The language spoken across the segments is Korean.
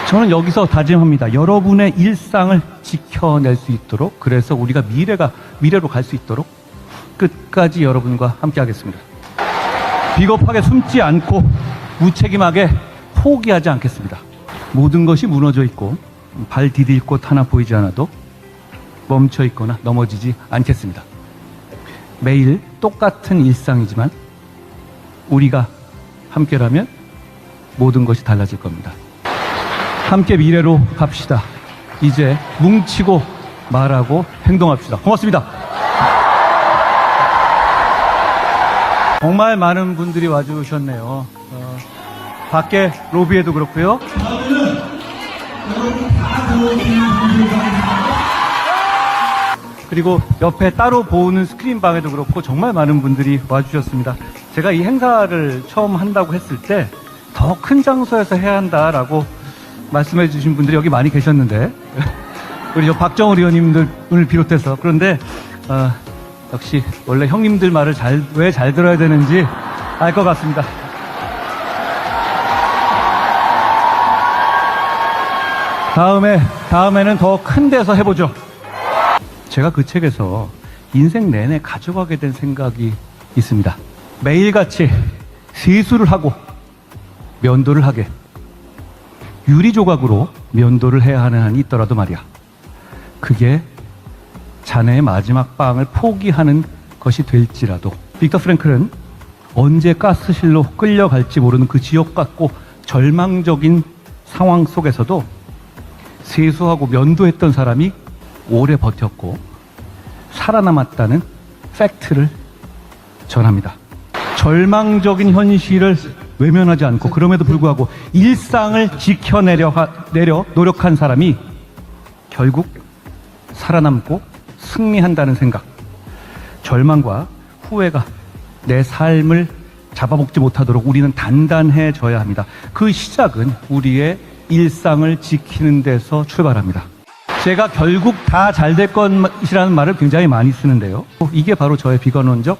저는 여기서 다짐합니다. 여러분의 일상을 지켜낼 수 있도록, 그래서 우리가 미래로 갈 수 있도록 끝까지 여러분과 함께 하겠습니다. 비겁하게 숨지 않고 무책임하게 포기하지 않겠습니다. 모든 것이 무너져 있고 발 디딜 곳 하나 보이지 않아도 멈춰 있거나 넘어지지 않겠습니다. 매일 똑같은 일상이지만 우리가 함께라면 모든 것이 달라질 겁니다. 함께 미래로 갑시다. 이제 뭉치고 말하고 행동합시다. 고맙습니다. 정말 많은 분들이 와주셨네요. 밖에 로비에도 그렇고요. 그리고 옆에 따로 보는 스크린 방에도 그렇고 정말 많은 분들이 와주셨습니다. 제가 이 행사를 처음 한다고 했을 때 더 큰 장소에서 해야 한다라고 말씀해 주신 분들이 여기 많이 계셨는데 우리 박정우 의원님들을 비롯해서, 그런데 역시 원래 형님들 말을 왜 잘 들어야 되는지 알 것 같습니다. 다음에는 더 큰 데서 해보죠. 제가 그 책에서 인생 내내 가져가게 된 생각이 있습니다. 매일같이 세수를 하고 면도를 하게, 유리 조각으로 면도를 해야 하는 한이 있더라도 말이야, 그게 자네의 마지막 빵을 포기하는 것이 될지라도. 빅터 프랭클은 언제 가스실로 끌려갈지 모르는 그 지옥 같고 절망적인 상황 속에서도 세수하고 면도했던 사람이 오래 버텼고 살아남았다는 팩트를 전합니다. 절망적인 현실을 외면하지 않고 그럼에도 불구하고 일상을 지켜내려 노력한 사람이 결국 살아남고 승리한다는 생각. 절망과 후회가 내 삶을 잡아먹지 못하도록 우리는 단단해져야 합니다. 그 시작은 우리의 일상을 지키는 데서 출발합니다. 제가 결국 다 잘 될 것이라는 말을 굉장히 많이 쓰는데요. 이게 바로 저의 비관론적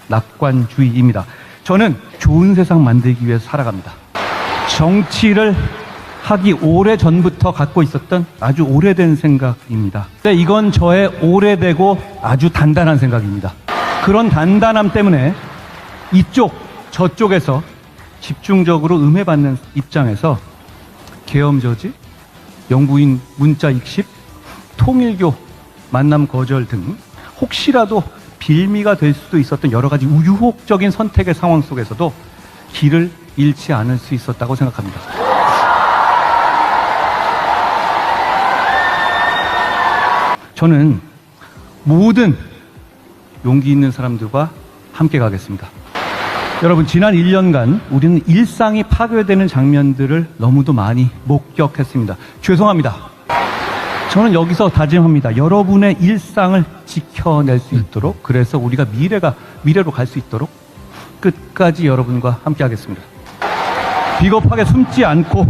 낙관주의입니다. 저는 좋은 세상 만들기 위해서 살아갑니다. 정치를 하기 오래전부터 갖고 있었던 아주 오래된 생각입니다. 근데 이건 저의 오래되고 아주 단단한 생각입니다. 그런 단단함 때문에 이쪽 저쪽에서 집중적으로 음해받는 입장에서 계엄저지, 영부인 문자 익십, 통일교 만남 거절 등 혹시라도 빌미가 될 수도 있었던 여러 가지 유혹적인 선택의 상황 속에서도 길을 잃지 않을 수 있었다고 생각합니다. 저는 모든 용기 있는 사람들과 함께 가겠습니다. 여러분, 지난 1년간 우리는 일상이 파괴되는 장면들을 너무도 많이 목격했습니다. 죄송합니다. 저는 여기서 다짐합니다. 여러분의 일상을 지켜낼 수 있도록, 그래서 우리가 미래로 갈 수 있도록 끝까지 여러분과 함께 하겠습니다. 비겁하게 숨지 않고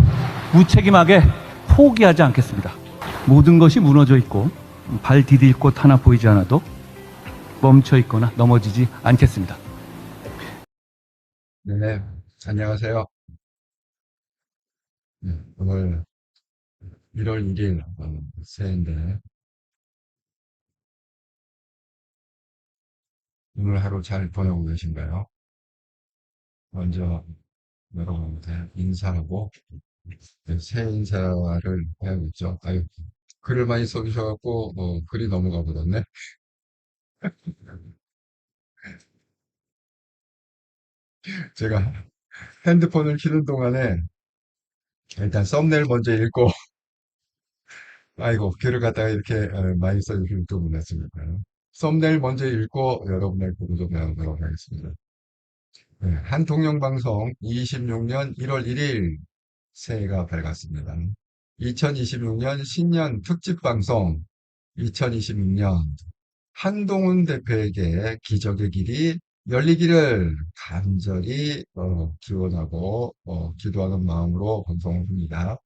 무책임하게 포기하지 않겠습니다. 모든 것이 무너져 있고 발 디딜 곳 하나 보이지 않아도 멈춰 있거나 넘어지지 않겠습니다. 네, 안녕하세요. 오늘 1월 1일 새해인데 오늘 하루 잘 보내고 계신가요? 먼저 여러분한테 인사하고 새해 인사를 해야겠죠. 아유, 글을 많이 써주셔갖고 글이 넘어가 버렸네. 제가 핸드폰을 키는 동안에 일단 썸네일 먼저 읽고 아이고 글을 갖다가 이렇게 많이 써주실 줄 몰랐습니다. 썸네일 먼저 읽고 여러분의 글을 좀 나누도록 하겠습니다. 네, 한통영방송 26년 1월 1일 새해가 밝았습니다. 2026년 신년 특집방송 2026년 한동훈 대표에게 기적의 길이 열리기를 간절히 기원하고 기도하는 마음으로 방송을 합니다.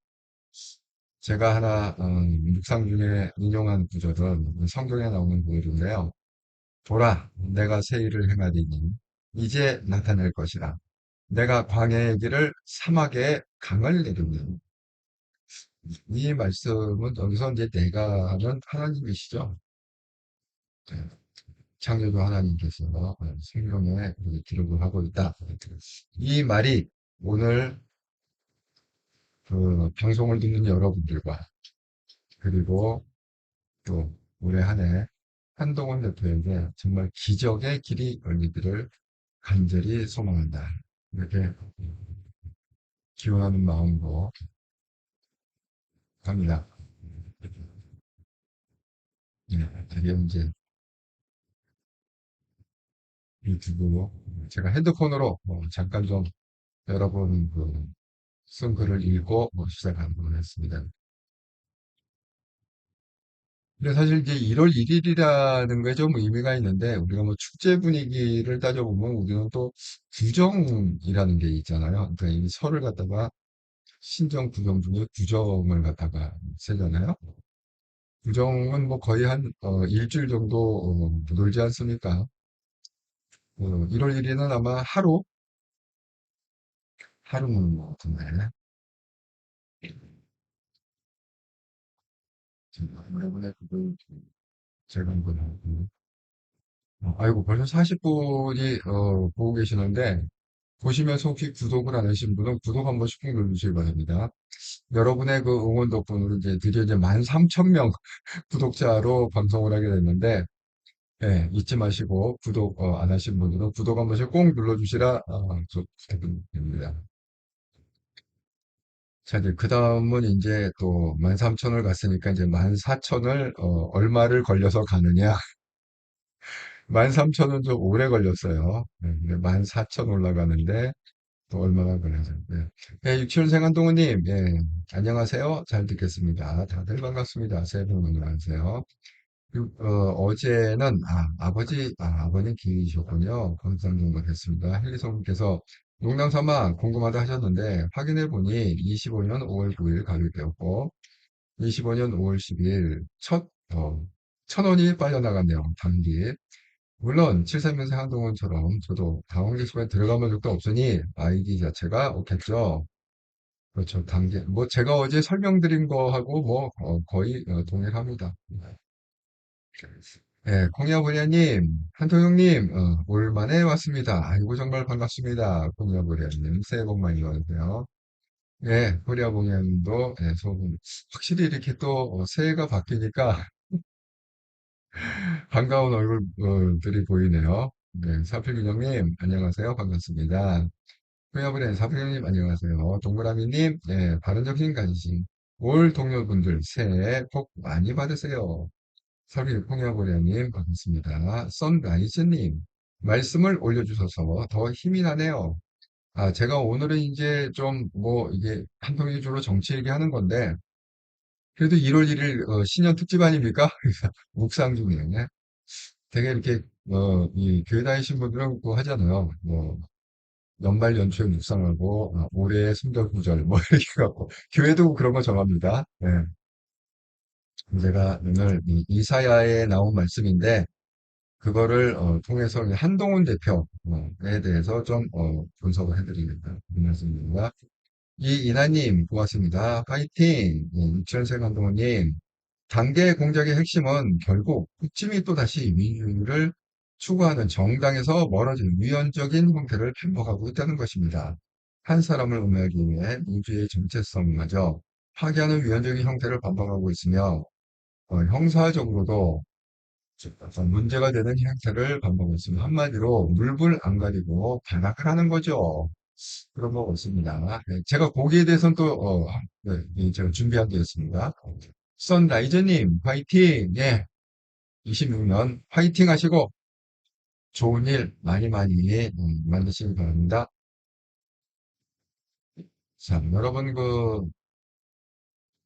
제가 하나 묵상 중에 인용한 구절은 성경에 나오는 구절인데요. 보라, 내가 새 일을 행하리니 이제 나타낼 것이라. 내가 광야의 길을 사막에 강을 내리니 이 말씀은 여기서 이제 내가 하는 하나님이시죠. 네. 창조주 하나님께서 생명에 기록을 하고 있다. 이 말이 오늘 그 방송을 듣는 여러분들과 그리고 또 올해 한 해 한동훈 대표에게 정말 기적의 길이 열리기를 간절히 소망한다. 이렇게 기원하는 마음으로 갑니다. 네, 되게 이제 유튜브로 제가 핸드폰으로 잠깐 좀 여러분 쓴 글을 읽고 시작하도록 했습니다. 근데 사실 이제 1월 1일이라는 게 좀 의미가 있는데 우리가 뭐 축제 분위기를 따져보면 우리는 또 구정이라는 게 있잖아요. 그러니까 이 설을 갖다가 신정, 구정 중에 구정을 갖다가 세잖아요. 구정은 뭐 거의 한 일주일 정도 놀지 않습니까? 1월 1일은 아마 하루는 뭐 같은데. 이번에 그거 제가 한번 하고. 아이고 벌써 40분이 보고 계시는데 보시면서 혹시 구독을 안 하신 분은 구독 한 번씩 꼭 눌러주시기 바랍니다. 여러분의 그 응원 덕분으로 이제 드디어 이제 13,000명 구독자로 방송을 하게 됐는데, 예, 잊지 마시고 구독 안 하신 분들은 구독 한 번씩 꼭 눌러주시라 좀 부탁드립니다. 자, 이제 그 다음은 이제 또 13,000을 갔으니까 이제 14,000을 얼마를 걸려서 가느냐. 13,000은 좀 오래 걸렸어요. 네, 14,000 올라가는데 또 얼마나 걸려서. 네. 네, 유치원생 한동훈님, 예, 안녕하세요. 잘 듣겠습니다. 다들 반갑습니다. 새해 복 많이 받으세요. 어제는, 아버님 기이셨군요. 건강정보 됐습니다. 헬리송님께서 농담 삼아 궁금하다 하셨는데, 확인해보니 25년 5월 9일 가격이었고, 25년 5월 10일 천 원이 빠져나갔네요. 단기. 물론 73년생 한동훈처럼 저도 당원객 수에 들어가본 적도 없으니 아이디 자체가 없겠죠. 그렇죠. 단계. 뭐 제가 어제 설명드린 거하고 뭐 거의 동일합니다. 네, 콩야보리아님, 한토용님, 올만에 왔습니다. 아이고 정말 반갑습니다. 콩야보리아님, 새해 복 많이 받으세요. 예, 보리아봉야님도 소금. 확실히 이렇게 또 새해가 바뀌니까 반가운 얼굴들이 보이네요. 네, 사필균형님, 안녕하세요. 반갑습니다. 소야분의 사부님 안녕하세요. 동그라미님, 네, 바른정신 가지신 올 동료분들 새해 복 많이 받으세요. 설비 홍야보려님 반갑습니다. 선라이즈님 말씀을 올려주셔서 더 힘이 나네요. 제가 오늘은 이제 좀 뭐 이게 한통일 주로 정치 얘기하는 건데 그래도 1월 1일 신년 특집 아닙니까? 그래서 묵상 중에 되게 이렇게 이 교회 다니신 분들은 그거 하잖아요. 뭐 연말 연초에 묵상하고 올해의 순결 구절 뭐 이렇게 갖고 교회도 그런 거 정합니다. 네. 제가 오늘 이 이사야에 나온 말씀인데 그거를 통해서 이 한동훈 대표에 대해서 좀 분석을 해드리겠다 이 말씀입니다. 이인하님 고맙습니다. 파이팅! 유치원생 한동훈님 단계 공작의 핵심은 결국 국짐이 또다시 민주주의를 추구하는 정당에서 멀어진 위헌적인 형태를 편복하고 있다는 것입니다. 한 사람을 음해하기 위해 민주주의의 정체성마저 파괴하는 위헌적인 형태를 반복하고 있으며 형사적으로도 문제가 되는 형태를 반복하고 있으며 한마디로 물불 안 가리고 반악을 하는 거죠. 그런 거 같습니다. 네, 제가 거기에 대해서는 또 네, 제가 준비한 게 있습니다. 선라이즈님, 화이팅! 예, 26년 화이팅 하시고 좋은 일 많이 많이 만드시기 바랍니다. 자, 여러분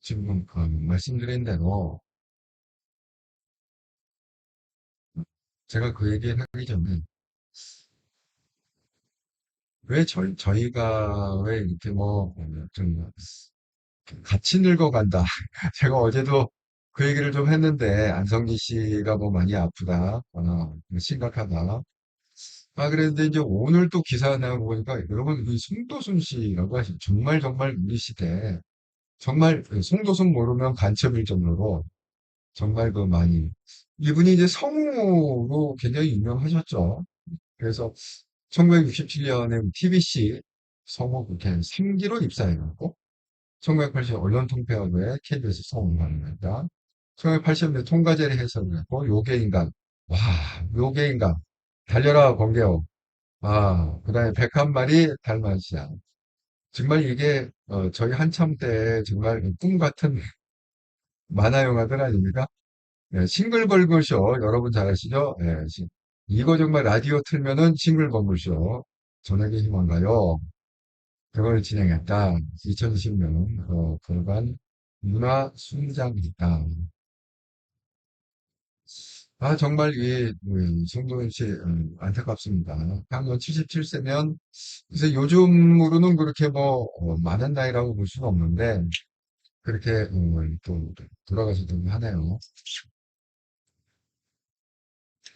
지금 말씀드린 대로 제가 그 얘기 하기 전에 왜 저희가 왜 이렇게 좀 같이 늙어간다. 제가 어제도 그 얘기를 좀 했는데 안성기 씨가 뭐 많이 아프다, 심각하다. 그랬는데 이제 오늘 또 기사 나오고 보니까 여러분 이 송도순 씨라고 하시 정말 정말 우리 시대 정말 그 송도순 모르면 간첩일 정도로 정말 그 많이 이분이 이제 성우로 굉장히 유명하셨죠. 그래서 1967년에 TBC 성우 국회 3기로 입사해갖고 1980 언론통폐합에 KBS 성우를 하는 겁니다. 1980년대 통과제를 해석했고 요괴인간 와 요괴인간 달려라 번개호 그다음에 101마리 달마시아 정말 이게 저희 한참 때 정말 꿈 같은 만화 영화들 아닙니까? 예, 싱글벙글쇼 여러분 잘 아시죠? 예, 이거 정말 라디오 틀면은 싱글벙글쇼 전화기 희망가요? 그걸 진행했다. 2020년 골반 문화 순장이다. 정말 송도현 씨 안타깝습니다. 향년 77세면 그래서 요즘으로는 그렇게 뭐 많은 나이라고 볼 수는 없는데 그렇게 또 돌아가시던 하네요.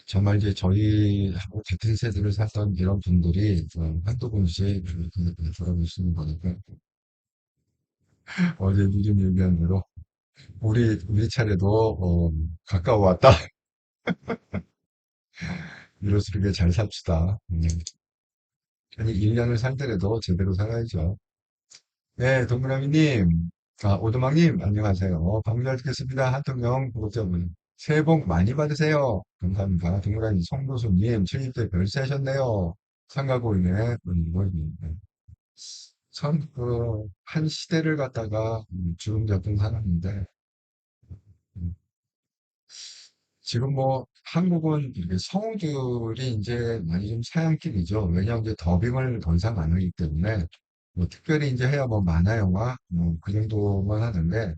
정말 이제 저희하고 같은 세대를 살던 이런 분들이 한두 분씩 돌아가시는 거니까 어제 누님 얘기한 대로 우리 차례도 가까워왔다. 이럴수록 잘 삽시다. 아니 1년을 살더라도 제대로 살아야죠. 네, 동그라미님, 오두막님, 안녕하세요. 방금 잘 듣겠습니다. 한통령 구독자분. 새해 복 많이 받으세요. 감사합니다. 동그라미 송도수님, 70대 별세 하셨네요. 상가고인의 모입니다. 참, 한 시대를 갖다가 주름 잡은 사람인데, 음, 지금 뭐, 한국은 이렇게 성우들이 이제 많이 좀 사양길이죠. 왜냐하면 이제 더빙을 더 이상 안 하기 때문에, 뭐, 특별히 이제 해야 뭐, 만화 영화, 그 정도만 하는데,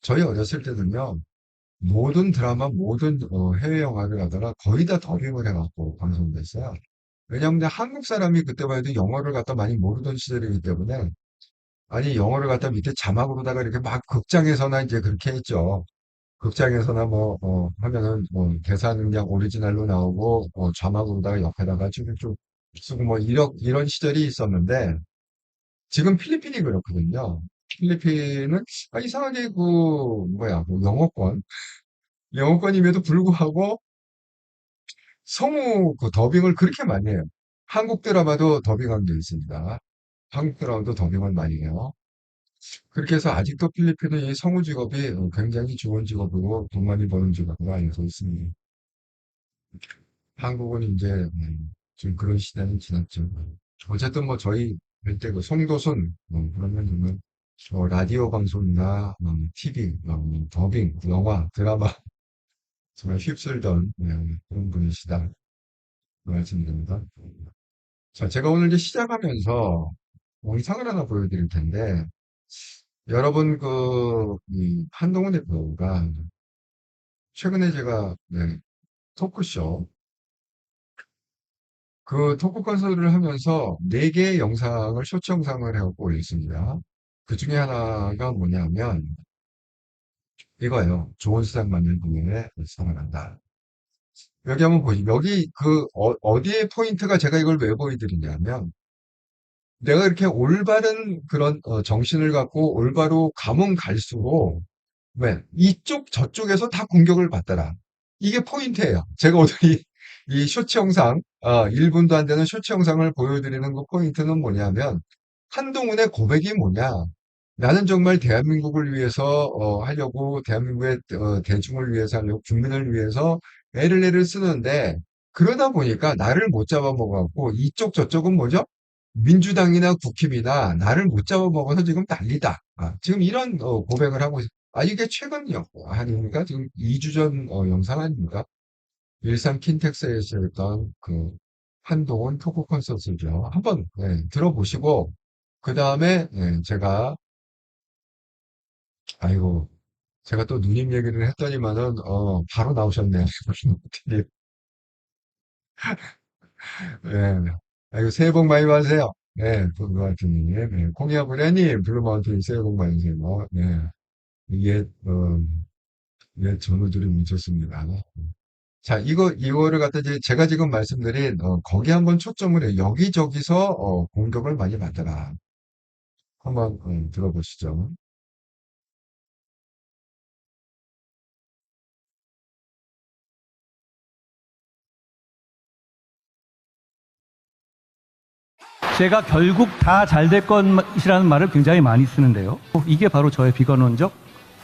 저희 어렸을 때는요, 모든 드라마, 모든 해외 영화를 하다가 거의 다 더빙을 해갖고 방송됐어요. 왜냐하면 한국 사람이 그때만 해도 영어를 갖다 많이 모르던 시절이기 때문에, 아니, 영어를 갖다 밑에 자막으로다가 이렇게 막 극장에서나 이제 그렇게 했죠. 극장에서나 뭐, 하면은 뭐, 대사는 그냥 오리지널로 나오고, 자막으로다가 옆에다가 쭉쭉 쓰고 뭐, 이런 시절이 있었는데, 지금 필리핀이 그렇거든요. 필리핀은, 이상하게 영어권임에도 불구하고 성우 그 더빙을 그렇게 많이 해요. 한국 드라마도 더빙한 게 있습니다. 한국 드라마도 더빙을 많이 해요. 그렇게 해서 아직도 필리핀은 이 성우 직업이 굉장히 좋은 직업으로 돈 많이 버는 직업으로 알려져 있습니다. 한국은 이제 지금 그런 시대는 지났죠. 어쨌든 뭐 저희 그때 그 송도순 그러면 정말 라디오 방송이나 TV, 더빙, 영화, 드라마 정말 휩쓸던 그런 분이시다. 그 말씀드립니다. 자, 제가 오늘 이제 시작하면서 영상을 하나 보여드릴 텐데, 여러분, 이 한동훈 대표가 최근에 제가, 토크쇼, 그 토크 컨설을 하면서 4개의 영상을, 쇼츠 영상을 해갖고 올렸습니다. 그 중에 하나가 뭐냐면, 이거예요. 좋은 수당 받는 분야에 살아간다. 여기 한번 보시죠. 여기 어디에 포인트가 제가 이걸 왜 보여드리냐면, 내가 이렇게 올바른 그런 정신을 갖고 올바로 가면 갈수록 왜 이쪽 저쪽에서 다 공격을 받더라. 이게 포인트예요. 제가 오늘 이 쇼츠 영상 1분도 안 되는 쇼츠 영상을 보여드리는 그 포인트는 뭐냐면 한동훈의 고백이 뭐냐. 나는 정말 대한민국을 위해서 하려고 대한민국의 대중을 위해서 하려고 국민을 위해서 애를 쓰는데 그러다 보니까 나를 못 잡아먹어갖고 이쪽 저쪽은 뭐죠? 민주당이나 국힘이나 나를 못 잡아먹어서 지금 난리다. 지금 이런 고백을 하고 이게 최근이요. 아닙니까? 지금 2주 전 영상 아닙니까? 일산 킨텍스에서 했던 그 한동훈 토크 콘서트죠. 한번 들어보시고 그 다음에 아이고 제가 또 누님 얘기를 했더니만은 바로 나오셨네요. 예. 아이고 새해 복 많이 받으세요. 네, 블루마운틴님, 콩이야 브레님, 블루마운틴 새해 복 많이 받으세요. 네, 이게 전우들이 뭉쳤습니다. 자, 이거를 갖다 이제 제가 지금 말씀드린, 거기 한번 초점을 해. 여기저기서, 공격을 많이 받더라. 한번, 들어보시죠. 제가 결국 다 잘 될 것이라는 말을 굉장히 많이 쓰는데요. 이게 바로 저의 비관론적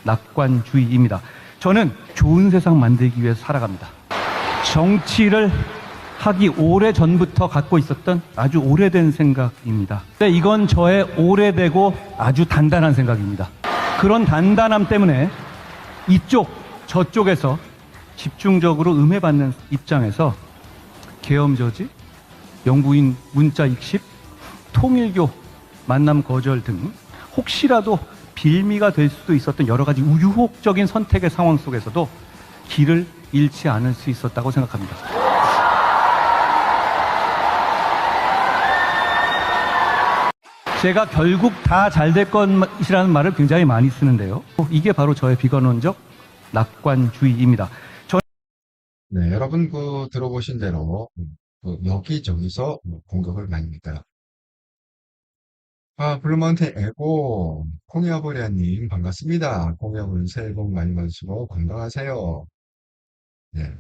낙관주의입니다. 저는 좋은 세상 만들기 위해서 살아갑니다. 정치를 하기 오래 전부터 갖고 있었던 아주 오래된 생각입니다. 근데 이건 저의 오래되고 아주 단단한 생각입니다. 그런 단단함 때문에 이쪽, 저쪽에서 집중적으로 음해받는 입장에서 계엄저지, 영부인 문자 익십, 통일교 만남 거절 등 혹시라도 빌미가 될 수도 있었던 여러 가지 유혹적인 선택의 상황 속에서도 길을 잃지 않을 수 있었다고 생각합니다. 제가 결국 다 잘 될 것이라는 말을 굉장히 많이 쓰는데요. 이게 바로 저의 비관론적 낙관주의입니다. 네, 여러분 들어보신 대로 여기저기서 공격을 많이 합니다. 블루마운틴 에고 콩야보리아님 반갑습니다. 콩야보리 새해 복 많이 받으시고 건강하세요. 네,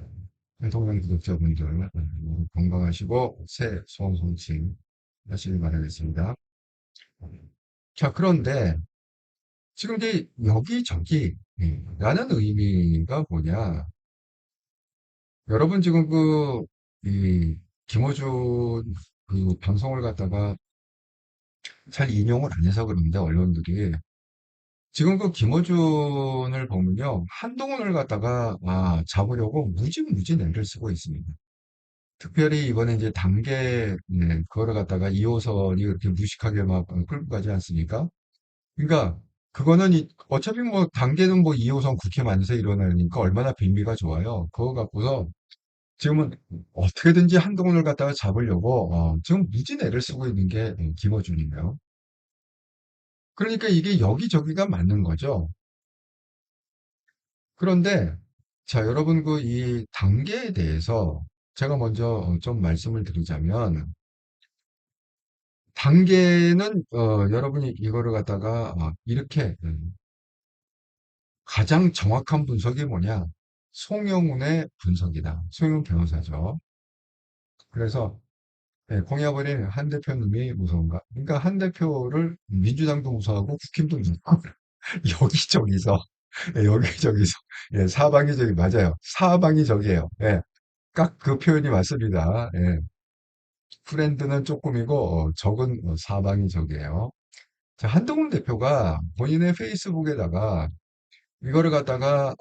대통령 구독자분들 건강하시고 새해 소원 성취 하시길 바라겠습니다. 자, 그런데 지금 이제 여기저기 라는 의미가 뭐냐? 여러분 지금 이 김어준 방송을 갖다가 잘 인용을 안 해서 그런데 언론들이 지금 김어준을 보면요. 한동훈을 갖다가 잡으려고 무지 애를 쓰고 있습니다. 특별히 이번에 이제 그거를 갖다가 2호선이 그렇게 무식하게 막 끌고 가지 않습니까? 그러니까 그거는 어차피 뭐 단계는 뭐 2호선 국회 만세 일어나니까 얼마나 빌미가 좋아요. 그거 갖고서 지금은 어떻게든지 한동훈을 갖다가 잡으려고 지금 무지 애를 쓰고 있는 게 김어준이에요. 그러니까 이게 여기저기가 맞는 거죠. 그런데 자, 여러분 이 단계에 대해서 제가 먼저 좀 말씀을 드리자면 단계는 여러분이 이거를 갖다가 이렇게 가장 정확한 분석이 뭐냐? 송영훈의 분석이다. 송영훈 변호사죠. 그래서 공약을린 한 대표님이 무서운가? 그러니까 한 대표를 민주당도 무서워하고 국힘도 무서워하고 여기저기서 여기저기서 사방이 저기 맞아요. 사방이 저기예요. 딱 그 표현이 맞습니다. 프렌드는 조금이고 적은 사방이 저기예요. 자, 한동훈 대표가 본인의 페이스북에다가 이거를 갖다가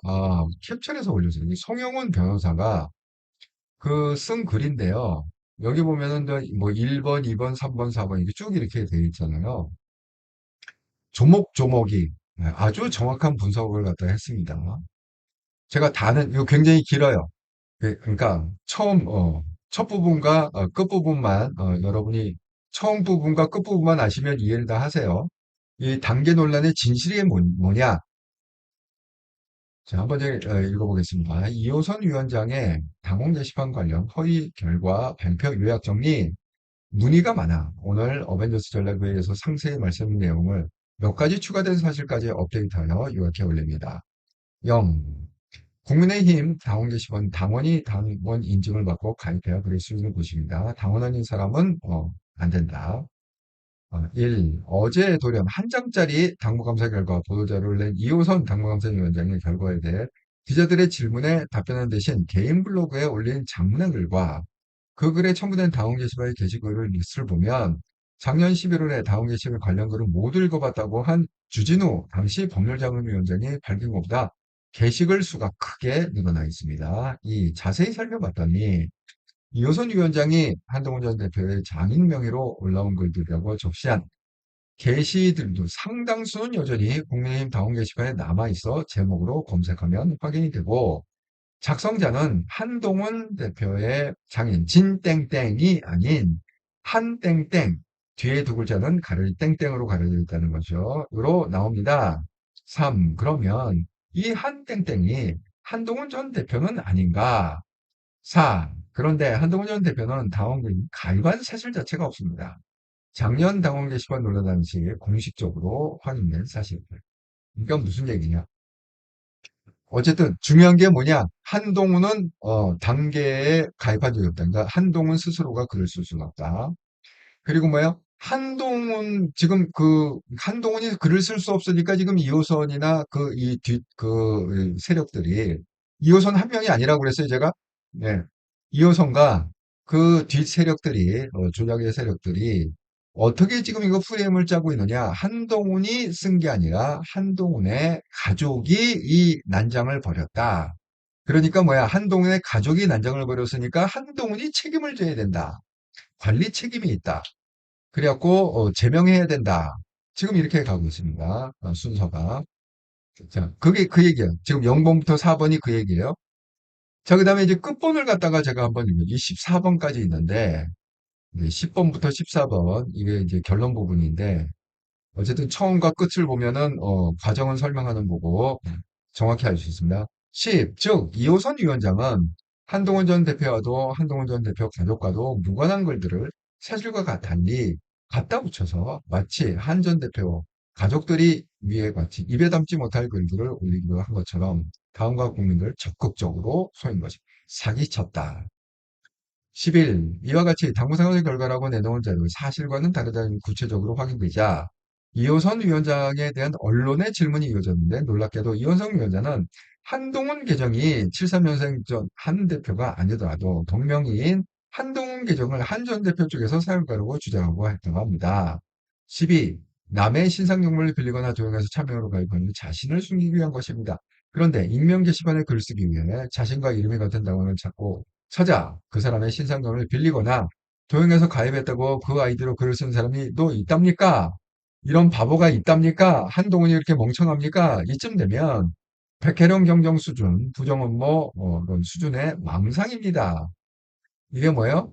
캡처해서 올렸어요. 이 송영훈 변호사가 쓴 글인데요. 여기 보면은 뭐 1번, 2번, 3번, 4번 이렇게 쭉 이렇게 되어 있잖아요. 조목조목이 아주 정확한 분석을 갖다 했습니다. 제가 이거 굉장히 길어요. 그러니까 첫 부분과 끝 부분만 여러분이 처음 부분과 끝 부분만 아시면 이해를 다 하세요. 이 단계 논란의 진실이 뭐냐? 자, 한번 제가 읽어보겠습니다. 이호선 위원장의 당원 게시판 관련 허위 결과 발표 요약 정리 문의가 많아. 오늘 어벤져스 전략회의에서 상세히 말씀 내용을 몇 가지 추가된 사실까지 업데이트하여 요약해 올립니다. 0. 국민의힘 당원 게시판 당원이 당원 인증을 받고 가입해야 그럴 수 있는 곳입니다. 당원 아닌 사람은 안 된다. 1. 어제 돌연 한 장짜리 당무감사 결과 보도자료를 낸 이호선 당무감사위원장의 결과에 대해 기자들의 질문에 답변한 대신 개인 블로그에 올린 장문의 글과 그 글에 첨부된 다운 게시판의 게시글을 리스트를 보면 작년 11월에 다운 게시글 관련 글을 모두 읽어봤다고 한 주진우 당시 법률자문위원장이 밝힌 것보다 게시글 수가 크게 늘어나 있습니다. 자세히 살펴봤더니 이호선 위원장이 한동훈 전 대표의 장인 명의로 올라온 글들이라고 적시한 게시들도 상당수는 여전히 국민의힘 당원 게시판에 남아있어 제목으로 검색하면 확인이 되고 작성자는 한동훈 대표의 장인 진땡땡이 아닌 한땡땡 뒤에 두 글자는 땡땡으로 가려져 있다는 거죠. 으로 나옵니다. 3. 그러면 이 한땡땡이 한동훈 전 대표는 아닌가? 4. 그런데 한동훈 전 대표는 당원금 가입한 사실 자체가 없습니다. 작년 당원 게시판 논란 당시 공식적으로 확인된 사실들. 그러니까 무슨 얘기냐? 어쨌든 중요한 게 뭐냐? 한동훈은 단계에 가입한 적이 없다. 그러니까 한동훈 스스로가 글을 쓸 수는 없다. 그리고 뭐야? 한동훈이 글을 쓸 수 없으니까 지금 이호선이나 세력들이, 이호선 한 명이 아니라고 그랬어요, 제가? 네. 이호선과 그 뒷 세력들이, 조작의 세력들이 어떻게 지금 이거 프레임을 짜고 있느냐? 한동훈이 쓴 게 아니라 한동훈의 가족이 이 난장을 벌였다. 그러니까 뭐야? 한동훈의 가족이 난장을 벌였으니까 한동훈이 책임을 져야 된다. 관리 책임이 있다. 그래갖고 제명해야 된다. 지금 이렇게 가고 있습니다. 순서가. 자, 그게 그 얘기예요. 지금 0번부터 4번이 그 얘기예요. 자, 그다음에 이제 끝번을 갖다가 제가 한번 이 14번까지 있는데 10번부터 14번 이게 이제 결론 부분인데 어쨌든 처음과 끝을 보면은 과정은 설명하는 거고 정확히 알 수 있습니다. 10, 즉 이호선 위원장은 한동훈 전 대표와도 한동훈 전 대표 가족과도 무관한 글들을 사실과 달리 갖다 붙여서 마치 한 전 대표 가족들이 위에 같이 입에 담지 못할 글들을 올리기로 한 것처럼 다음과 국민들 적극적으로 소인 것이 사기쳤다. 11. 이와 같이 당무상의 결과라고 내놓은 자료 사실과는 다르다는 구체적으로 확인되자 이호선 위원장에 대한 언론의 질문이 이어졌는데 놀랍게도 이호선 위원장은 한동훈 계정이 73년생 전 한 대표가 아니더라도 동명이인 한동훈 계정을 한 전 대표 쪽에서 사용가라고 주장하고 했다고 합니다. 12. 남의 신상용물을 빌리거나 도용해서 차명으로 가입하는 자신을 숨기기 위한 것입니다. 그런데 익명 게시판에 글 쓰기 위해 자신과 이름이 같은 당원을 찾고 찾아 그 사람의 신상금을 빌리거나 도용해서 가입했다고 그 아이디로 글을 쓴 사람이 또 있답니까? 이런 바보가 있답니까? 한동훈이 이렇게 멍청합니까? 이쯤 되면 백혜령 경정 수준, 부정업무 이런 수준의 망상입니다. 이게 뭐예요?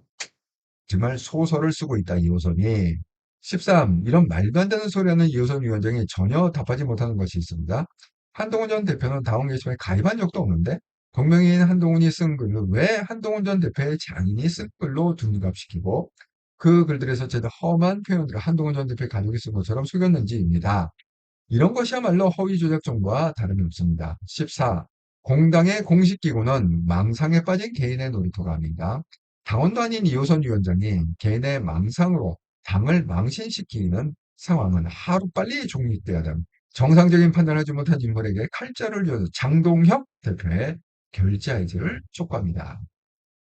정말 소설을 쓰고 있다, 이호선이. 13. 이런 말도 안 되는 소리하는 이호선 위원장이 전혀 답하지 못하는 것이 있습니다. 한동훈 전 대표는 당원 게시판에 가입한 적도 없는데 동명이인 한동훈이 쓴 글을 왜 한동훈 전 대표의 장인이 쓴 글로 둔갑시키고 그 글들에서 제도 험한 표현들을 한동훈 전 대표의 가족이 쓴 것처럼 속였는지입니다. 이런 것이야말로 허위 조작 정보와 다름이 없습니다. 14. 공당의 공식 기구는 망상에 빠진 개인의 놀이터가 아닙니다. 당원도 아닌 이호선 위원장이 개인의 망상으로 당을 망신시키는 상황은 하루빨리 종립돼야 됩니다. 정상적인 판단을 하지 못한 인물에게 칼자를 쥐어서 장동혁 대표의 결재 해지를 촉구합니다.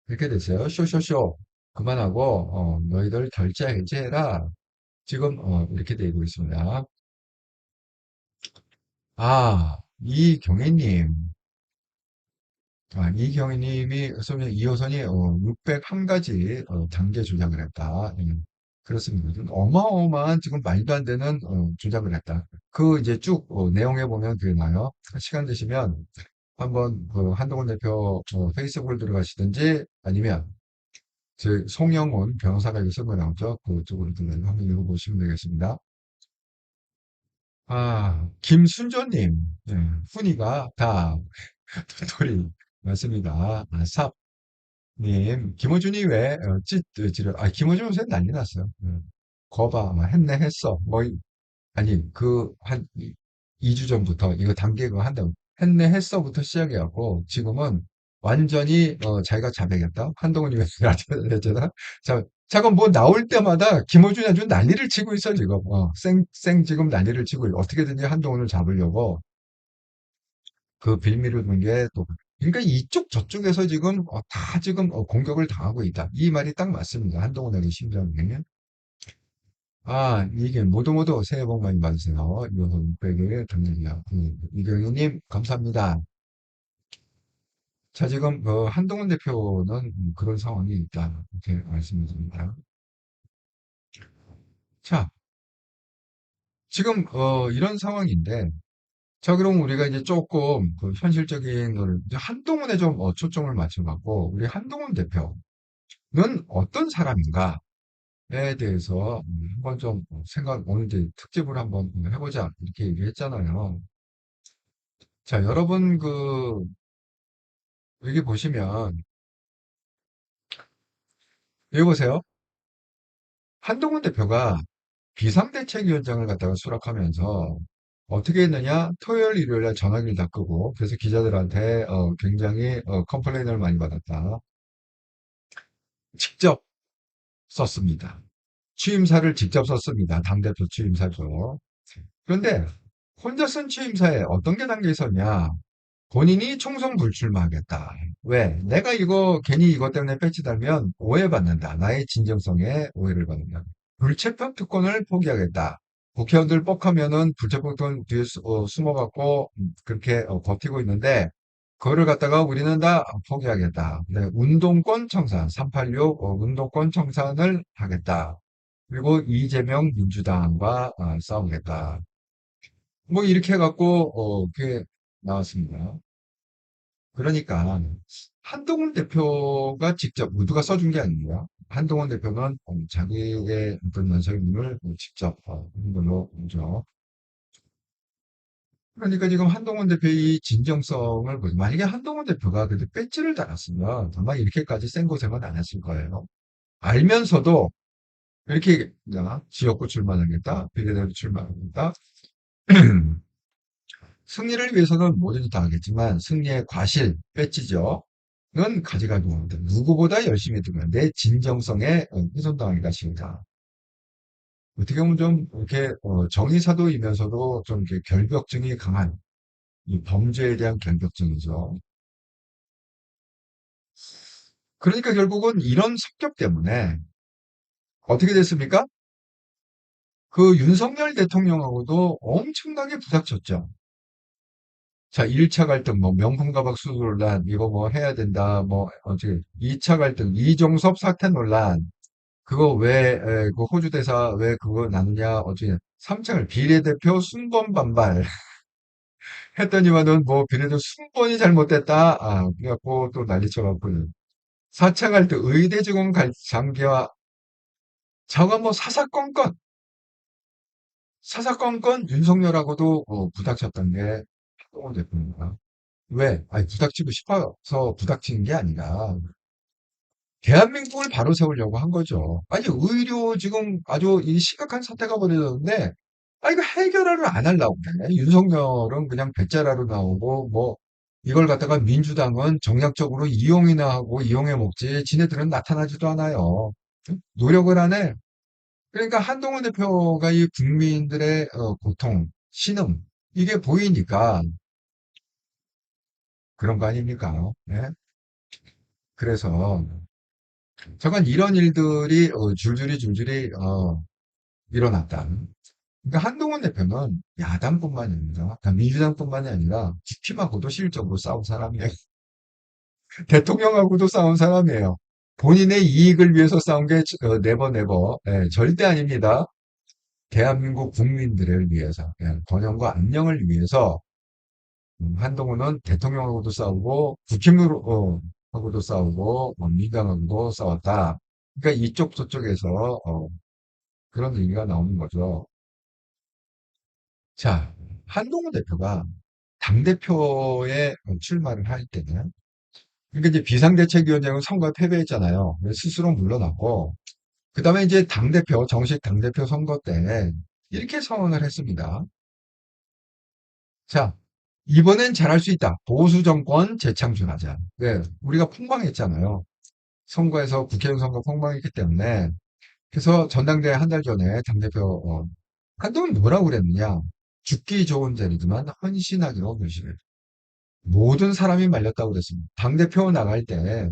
이렇게 됐어요. 쇼쇼쇼 그만하고 너희들 결재 해지해라. 지금 이렇게 되고 있습니다. 이경희님. 이경희님이 소면 이호선이 601가지 단계 조작을 했다. 그렇습니다. 좀 어마어마한 지금 말도 안 되는 조작을 했다. 그 이제 쭉 내용에 보면 그게 나요. 시간 되시면 한번 그 한동훈 대표 페이스북을 들어가시든지 아니면 제 송영훈 변호사가 여기 쓴거 나오죠. 그쪽으로 들어가서 한번 읽어보시면 되겠습니다. 김순조님, 네, 훈이가 다 도토리 맞습니다. 삽님, 김어준이 왜 찌를 김어준 요새 난리 났어요. 거봐, 막 했네 했어. 아니 한 2주 전부터 이거 단계 그거 한다고 했네 했어부터 시작해갖고 지금은 완전히 자기가 자백했다. 한동훈이 왜 나타냈잖아. 자, 잠깐 뭐 나올 때마다 김어준이 아주 난리를 치고 있어 지금. 지금 난리를 치고 어떻게든지 한동훈을 잡으려고 그 빌미를 둔 게 또, 그러니까 이쪽 저쪽에서 지금 다 지금 공격을 당하고 있다. 이 말이 딱 맞습니다. 한동훈에게 심정이. 이게 모두 새해 복 많이 받으세요. 이호선 600일 경례리야. 이경희님 감사합니다. 자, 지금 한동훈 대표는 그런 상황이 있다. 이렇게 말씀드립니다. 자, 지금 이런 상황인데, 자, 그럼 우리가 이제 조금 그 현실적인 거를 이제 한동훈에 좀 초점을 맞춰갖고 우리 한동훈 대표는 어떤 사람인가에 대해서 한번 좀 오늘 이제 특집을 한번 해보자 이렇게 얘기했잖아요. 자, 여러분 여기 보시면 여기 보세요. 한동훈 대표가 비상대책위원장을 갖다가 수락하면서 어떻게 했느냐? 토요일, 일요일 날 전화기를 다 끄고 그래서 기자들한테 굉장히 컴플레인을 많이 받았다. 직접 썼습니다. 취임사를 직접 썼습니다. 당대표 취임사죠. 그런데 혼자 쓴 취임사에 어떤 게 담겨 있었냐? 본인이 총선 불출마하겠다. 왜? 내가 이거 괜히 이것 때문에 배치 달면 오해받는다. 나의 진정성에 오해를 받는다. 불체포 특권을 포기하겠다. 국회의원들 뻑하면은 불체포 특권 뒤에 숨어갖고 그렇게 버티고 있는데 그거를 갖다가 우리는 다 포기하겠다. 네, 운동권 청산, 386 운동권 청산을 하겠다. 그리고 이재명 민주당과 싸우겠다. 뭐 이렇게 해갖고 그게 나왔습니다. 그러니까 한동훈 대표가 직접 모두가 써준 게 아니고요. 한동훈 대표는 자기의 어떤 면세임을 직접 한 걸로 보죠. 그러니까 지금 한동훈 대표의 진정성을 만약에 한동훈 대표가 그때 배지를 달았으면 아마 이렇게까지 센 고생은 안 했을 거예요. 알면서도 이렇게 지역구 출마하겠다, 비례대표 출마하겠다. 승리를 위해서는 뭐든지 다 하겠지만 승리의 과실, 배지죠. 는 가져가고 합니다. 누구보다 열심히 했던 내 진정성에 훼손당할 것입니다. 어떻게 보면 좀 이렇게 정의사도이면서도 좀 이렇게 결벽증이 강한 이 범죄에 대한 결벽증이죠. 그러니까 결국은 이런 성격 때문에 어떻게 됐습니까? 그 윤석열 대통령하고도 엄청나게 부닥쳤죠. 자, 1차 갈등, 뭐, 명품가방 수수 논란, 이거 뭐 해야 된다, 뭐, 어떻게, 2차 갈등, 이종섭 사퇴 논란, 그거 왜, 그 호주 대사 왜 그거 나누냐, 어떻게, 3창을 비례대표 순번 반발 했더니만은 뭐 비례대표 순번이 잘못됐다, 그래갖고 또 난리 쳐갖고, 4창 갈등, 의대 직원 장기화, 저거 뭐 사사건건 윤석열하고도 부닥쳤던 게 한동훈 대표입니다. 왜? 아니, 부닥치고 싶어서 부닥치는 게 아니라, 대한민국을 바로 세우려고 한 거죠. 아니, 의료 지금 아주 이 심각한 사태가 벌어졌는데, 이거 해결을 안 하려고 그래. 윤석열은 그냥 배짜라로 나오고, 뭐, 이걸 갖다가 민주당은 정략적으로 이용이나 하고 이용해 먹지, 지네들은 나타나지도 않아요. 노력을 안 해. 그러니까 한동훈 대표가 이 국민들의 고통, 신음, 이게 보이니까 그런 거 아닙니까? 네? 그래서, 잠깐 이런 일들이 줄줄이 일어났다. 그러니까 한동훈 대표는 야당뿐만이 아니라, 그러니까 민주당뿐만이 아니라 국힘하고도 실적으로 싸운 사람이에요. 대통령하고도 싸운 사람이에요. 본인의 이익을 위해서 싸운 게 네버 네버 절대 아닙니다. 대한민국 국민들을 위해서 번영과 안녕을 위해서 한동훈은 대통령하고도 싸우고 국힘하고도 싸우고 뭐 민주당하고도 싸웠다. 그러니까 이쪽 저쪽에서 그런 얘기가 나오는 거죠. 자, 한동훈 대표가 당대표에 출마를 할 때는, 그러니까 이제 비상대책위원장은 선거에 패배했잖아요. 그래서 스스로 물러났고, 그 다음에 이제 당대표, 정식 당대표 선거 때 이렇게 선언을 했습니다. 자, 이번엔 잘할 수 있다. 보수 정권 재창출하자. 네, 우리가 폭망했잖아요. 선거에서 국회의원 선거 폭망했기 때문에. 그래서 전당대회 한 달 전에 당대표, 한동훈이 뭐라고 그랬느냐. 죽기 좋은 자리지만 헌신하기로 결심해. 모든 사람이 말렸다고 그랬습니다. 당대표 나갈 때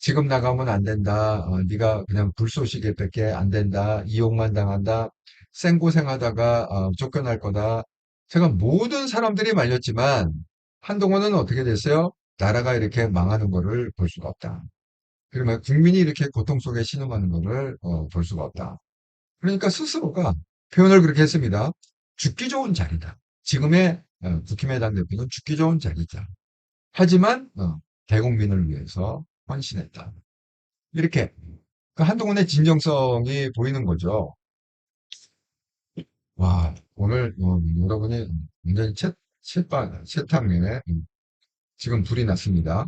지금 나가면 안 된다. 네가 그냥 불쏘시개밖에 안 된다. 이용만 당한다. 생고생하다가 쫓겨날 거다. 제가 모든 사람들이 말렸지만 한동훈은 어떻게 됐어요? 나라가 이렇게 망하는 거를 볼 수가 없다. 그러면 국민이 이렇게 고통 속에 신음하는 거를 볼 수가 없다. 그러니까 스스로가 표현을 그렇게 했습니다. 죽기 좋은 자리다. 지금의 국힘의 당대표는 죽기 좋은 자리다. 하지만 대국민을 위해서 헌신했다. 이렇게 그 한동훈의 진정성이 보이는 거죠. 와, 오늘 여러분이 굉장히 채탕에 지금 불이 났습니다.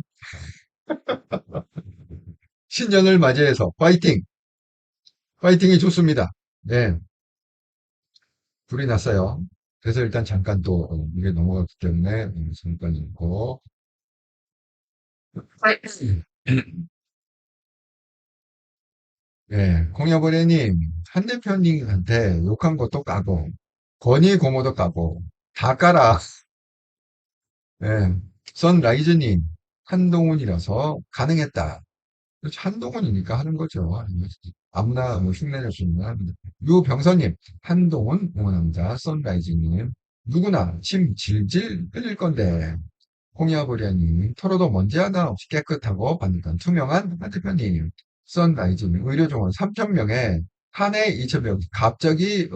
신년을 맞이해서 파이팅! 파이팅이 좋습니다. 네, 불이 났어요. 그래서 일단 잠깐 또 이게 넘어갔기 때문에 잠깐 읽고 공여보례님, 한 대표님한테 욕한 것도 까고, 건의 고모도 까고, 다 까라. 예, 선라이즈님, 한동훈이라서 가능했다. 그렇죠. 한동훈이니까 하는 거죠. 아무나 뭐 흉내낼 수 있는 합니다. 유병선님, 한동훈 응원합니다. 선라이즈님, 누구나 침 질질 흘릴 건데, 홍야보리아님, 털어도 먼지 하나 없이 깨끗하고 반듯한 투명한 한 대표님, 선라이즈님, 의료종원 3,000명에 한 해 2,000명, 갑자기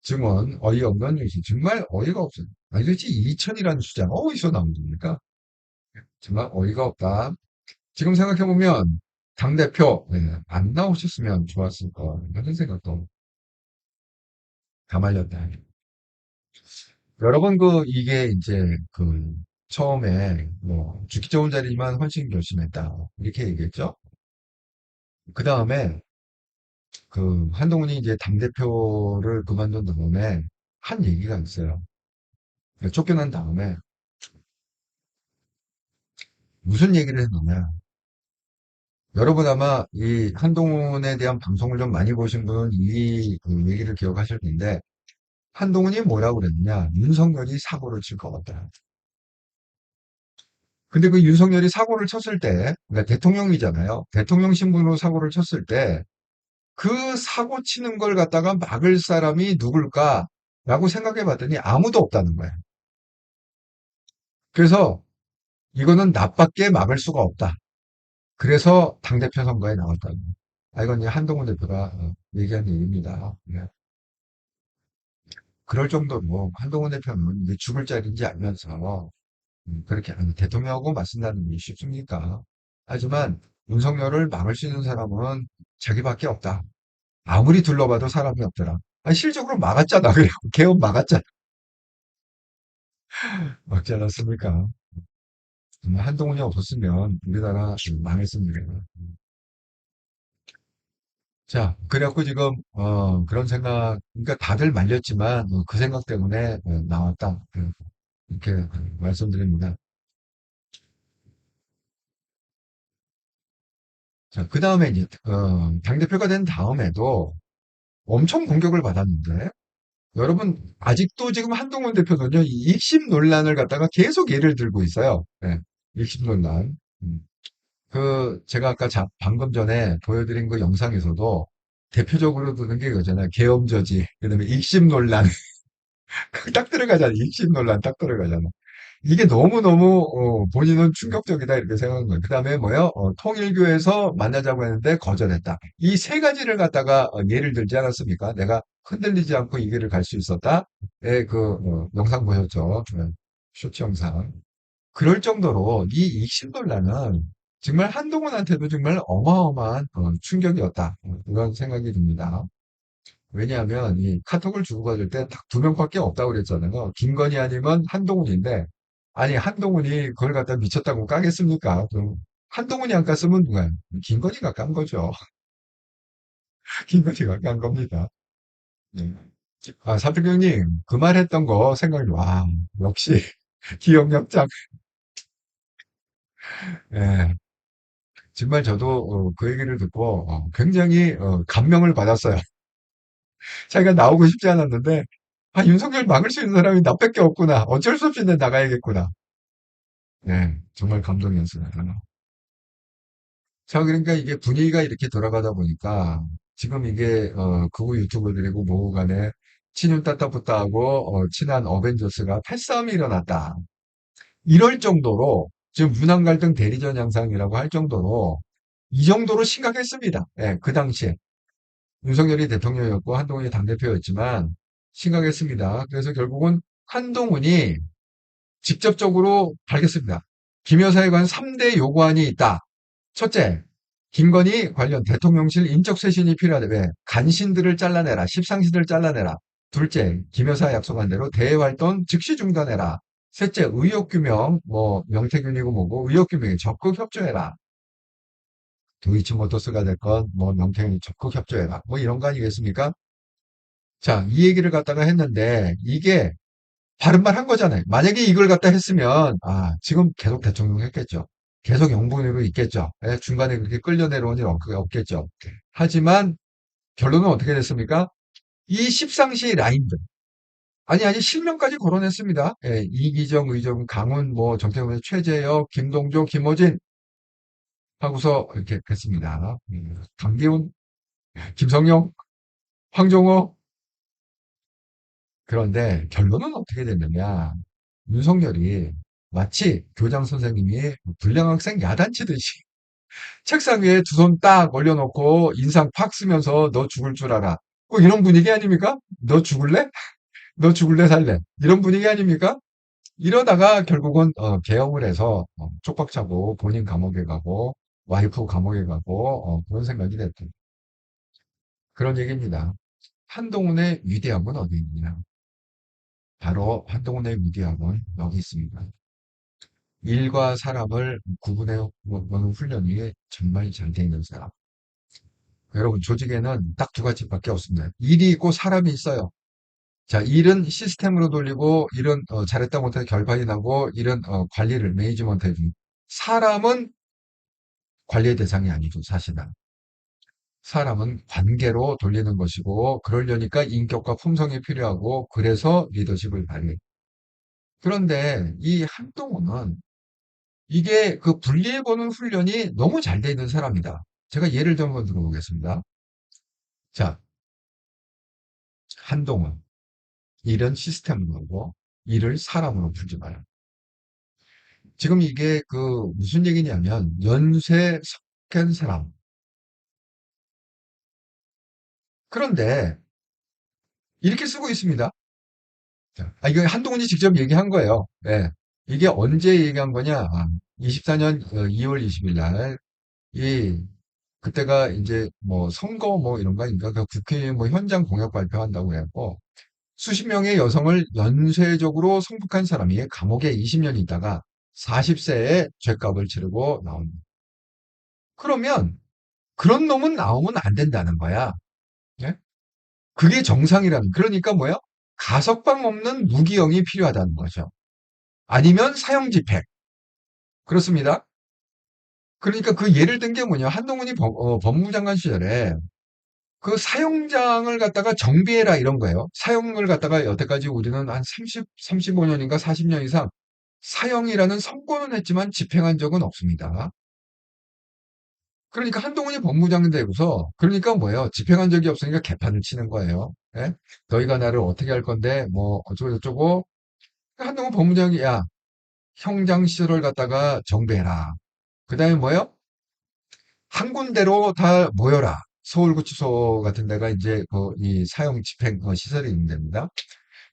증원 어이없는 뉴스, 정말 어이가 없어요. 아니 도대체 2,000이라는 숫자가 어디서 나온 겁니까? 정말 어이가 없다. 지금 생각해보면 당대표 안 나오셨으면 좋았을 거 이런 생각도 다 말렸다. 여러분 이게 이제 처음에 뭐 죽기 좋은 자리지만 헌신 결심했다 이렇게 얘기했죠. 그 다음에 한동훈이 이제 당대표를 그만둔 다음에 한 얘기가 있어요. 쫓겨난 다음에 무슨 얘기를 했느냐. 여러분 아마 이 한동훈에 대한 방송을 좀 많이 보신 분은 이 얘기를 기억하실 텐데 한동훈이 뭐라고 그랬느냐. 윤석열이 사고를 칠 것 같다. 근데 그 윤석열이 사고를 쳤을 때, 그러니까 대통령이잖아요. 대통령 신분으로 사고를 쳤을 때, 그 사고 치는 걸 갖다가 막을 사람이 누굴까라고 생각해 봤더니 아무도 없다는 거예요. 그래서 이거는 나밖에 막을 수가 없다. 그래서 당대표 선거에 나왔다. 아, 이건 이제 한동훈 대표가 얘기한 얘기입니다. 네. 그럴 정도로 한동훈 대표는 이게 죽을 자리인지 알면서 그렇게 대통령하고 맞선다는 게 쉽습니까? 하지만 윤석열을 막을 수 있는 사람은 자기밖에 없다. 아무리 둘러봐도 사람이 없더라. 아니, 실적으로 막았잖아. 그래 개헌 막았잖아. 막지 않았습니까? 정말 한동훈이 없었으면 우리나라 망했습니다. 자, 그래갖고 지금 그런 생각, 그러니까 다들 말렸지만 그 생각 때문에 나왔다. 이렇게 말씀드립니다. 자, 그 다음에 이제 당대표가 된 다음에도 엄청 공격을 받았는데 여러분 아직도 지금 한동훈 대표는요 이 입심 논란을 갖다가 계속 예를 들고 있어요. 네, 입심 논란. 제가 아까 방금 전에 보여드린 그 영상에서도 대표적으로 드는 게 이거잖아요. 계엄저지, 그다음에 입심 논란 딱 들어가잖아. 입심 논란 딱 들어가잖아. 이게 너무너무 본인은 충격적이다 이렇게 생각한 거예요. 그 다음에 뭐요? 통일교에서 만나자고 했는데 거절했다. 이 세 가지를 갖다가 예를 들지 않았습니까? 내가 흔들리지 않고 이 길을 갈 수 있었다. 예, 영상 보셨죠? 쇼츠 영상. 그럴 정도로 이 익신 논란은 정말 한동훈한테도 정말 어마어마한 충격이었다. 그런 생각이 듭니다. 왜냐하면 이 카톡을 주고받을 때 딱 두 명밖에 없다고 그랬잖아요. 김건희 아니면 한동훈인데, 아니, 한동훈이 그걸 갖다 미쳤다고 까겠습니까? 그럼 한동훈이 안 깠으면 누가요? 김건희가 깐 거죠. 김건희가 깐 겁니다. 네. 아, 사필경님, 그 말 했던 거 생각이, 와, 역시 기억력장. 예, 정말 저도 그 얘기를 듣고 굉장히 감명을 받았어요. 자기가 나오고 싶지 않았는데, 아, 윤석열 막을 수 있는 사람이 나밖에 없구나. 어쩔 수 없이 내 나가야겠구나. 네, 정말 감동이었습니다. 자, 그러니까 이게 분위기가 이렇게 돌아가다 보니까 지금 이게 극우 유튜버들이고 뭐고 간에 친윤 따따붙다하고 친한 어벤져스가 패싸움이 일어났다. 이럴 정도로 지금 문화 갈등 대리전 양상이라고 할 정도로 이 정도로 심각했습니다. 예, 그 당시에 윤석열이 대통령이었고 한동훈이 당대표였지만 심각했습니다. 그래서 결국은 한동훈이 직접적으로 밝혔습니다. 김 여사에 관한 3대 요구안이 있다. 첫째, 김건희 관련 대통령실 인적 쇄신이 필요하다. 왜? 간신들을 잘라내라. 십상시들을 잘라내라. 둘째, 김 여사 약속한 대로 대외 활동 즉시 중단해라. 셋째, 의혹규명, 뭐 명태균이고 뭐고 의혹규명에 적극 협조해라. 도이치모터스가 됐건 뭐 명태균이 적극 협조해라. 뭐 이런 거 아니겠습니까? 자, 이 얘기를 갖다가 했는데 이게 바른 말 한 거잖아요. 만약에 이걸 갖다 했으면 지금 계속 대통령 했겠죠. 계속 영분으로 있겠죠. 예, 중간에 그렇게 끌려 내려온 일 없겠죠. 하지만 결론은 어떻게 됐습니까? 이 십상시 라인들. 아니, 실명까지 거론했습니다. 예, 이기정, 의정, 강훈, 뭐, 정태훈, 최재혁, 김동조, 김호진 하고서 이렇게 했습니다. 강기훈, 김성용, 황종호. 그런데 결론은 어떻게 됐느냐. 윤석열이 마치 교장 선생님이 불량 학생 야단치듯이 책상 위에 두 손 딱 올려놓고 인상 팍 쓰면서 너 죽을 줄 알아. 뭐 이런 분위기 아닙니까? 너 죽을래? 너 죽을래 살래? 이런 분위기 아닙니까? 이러다가 결국은 계엄을 해서 쪽박차고 본인 감옥에 가고 와이프 감옥에 가고 그런 생각이 됐던 그런 얘기입니다. 한동훈의 위대함은 어디 있느냐? 바로 한동훈의 위대함은 여기 있습니다. 일과 사람을 구분해 보는 훈련이 정말 잘 돼 있는 사람. 여러분, 조직에는 딱 두 가지밖에 없습니다. 일이 있고 사람이 있어요. 자, 일은 시스템으로 돌리고, 일은 잘했다 못했다 결판이 나고, 일은 관리를 매니지먼트 해주는. 사람은 관리의 대상이 아니죠, 사실은. 사람은 관계로 돌리는 것이고, 그러려니까 인격과 품성이 필요하고, 그래서 리더십을 발휘해요. 그런데 이 한동훈은 이게 그 분리해보는 훈련이 너무 잘 돼 있는 사람이다. 제가 예를 좀 한번 들어보겠습니다. 자, 한동훈. 일은 시스템으로 하고, 일을 사람으로 풀지 마요. 지금 이게 그 무슨 얘기냐면, 연쇄 석견 사람. 그런데 이렇게 쓰고 있습니다. 자, 이거 한동훈이 직접 얘기한 거예요. 네. 이게 언제 얘기한 거냐? 24년 2월 20일 날, 이, 그때가 이제 뭐 선거 뭐 이런 거 아닌가? 그 국회 뭐 현장 공약 발표한다고 해갖고, 수십 명의 여성을 연쇄적으로 성폭한 사람이 감옥에 20년 있다가 40세에 죄값을 치르고 나옵니다. 그러면 그런 놈은 나오면 안 된다는 거야. 예? 그게 정상이라는. 그러니까 뭐야? 가석방 없는 무기형이 필요하다는 거죠. 아니면 사형 집행. 그렇습니다. 그러니까 그 예를 든 게 뭐냐? 한동훈이 법무부 장관 시절에 그 사형장을 갖다가 정비해라 이런 거예요. 사형을 갖다가 여태까지 우리는 한 35년인가 40년 이상 사형이라는 선고는 했지만 집행한 적은 없습니다. 그러니까 한동훈이 법무장관 되고서 그러니까 뭐예요? 집행한 적이 없으니까 개판을 치는 거예요. 예? 너희가 나를 어떻게 할 건데 뭐 어쩌고 저쩌고 한동훈 법무장관이 야 형장 시설을 갖다가 정비해라. 그다음에 뭐예요? 한 군데로 다 모여라. 서울구치소 같은 데가 이제 이 사형 집행 시설이 있는 데입니다.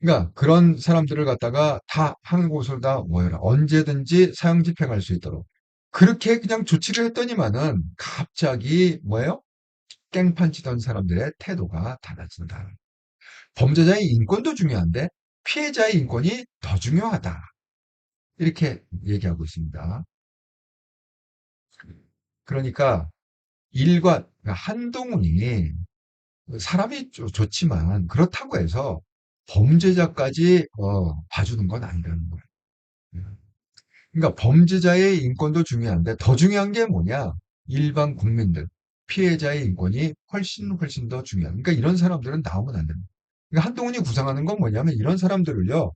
그러니까 그런 사람들을 갖다가 다 한 곳으로 다 모여라. 언제든지 사형 집행할 수 있도록. 그렇게 그냥 조치를 했더니만은 갑자기 뭐예요? 깽판 치던 사람들의 태도가 달라진다. 범죄자의 인권도 중요한데 피해자의 인권이 더 중요하다. 이렇게 얘기하고 있습니다. 그러니까 그러니까 한동훈이 사람이 좋지만 그렇다고 해서 범죄자까지 봐주는 건 아니라는 거예요. 그러니까 범죄자의 인권도 중요한데 더 중요한 게 뭐냐? 일반 국민들, 피해자의 인권이 훨씬 더 중요한. 그러니까 이런 사람들은 나오면 안 됩니다. 그러니까 한동훈이 구상하는 건 뭐냐면 이런 사람들을요,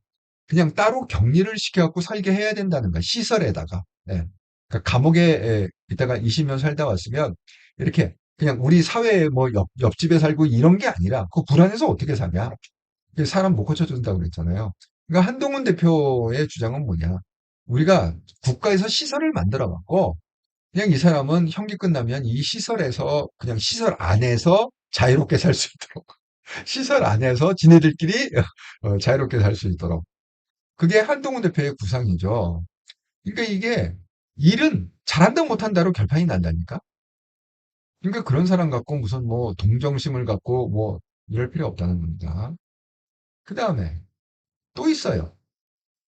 그냥 따로 격리를 시켜갖고 살게 해야 된다는 거야. 시설에다가. 예. 그러니까 감옥에 있다가 20년 살다 왔으면 이렇게 그냥 우리 사회에 뭐 옆집에 살고 이런 게 아니라 그 불안해서 어떻게 사냐? 이게 사람 못 고쳐준다고 그랬잖아요. 그러니까 한동훈 대표의 주장은 뭐냐? 우리가 국가에서 시설을 만들어 갖고 그냥 이 사람은 형기 끝나면 이 시설에서 그냥 시설 안에서 자유롭게 살 수 있도록 시설 안에서 지네들끼리 자유롭게 살 수 있도록 그게 한동훈 대표의 구상이죠. 그러니까 이게 일은 잘한다 못한다로 결판이 난다니까. 그러니까 그런 사람 갖고 무슨 뭐 동정심을 갖고 뭐 이럴 필요 없다는 겁니다. 그 다음에 또 있어요.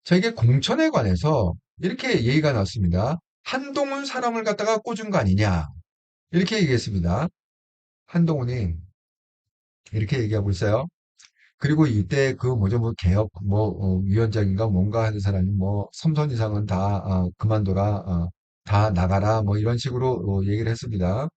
자, 이게 공천에 관해서 이렇게 얘기가 나왔습니다. 한동훈 사람을 갖다가 꽂은 거 아니냐. 이렇게 얘기했습니다. 한동훈이 이렇게 얘기하고 있어요. 그리고 이때 그 뭐죠, 뭐 개혁 위원장인가 뭔가 하는 사람이 뭐 3선 이상은 다 그만둬라. 다 나가라 뭐 이런 식으로 얘기를 했습니다.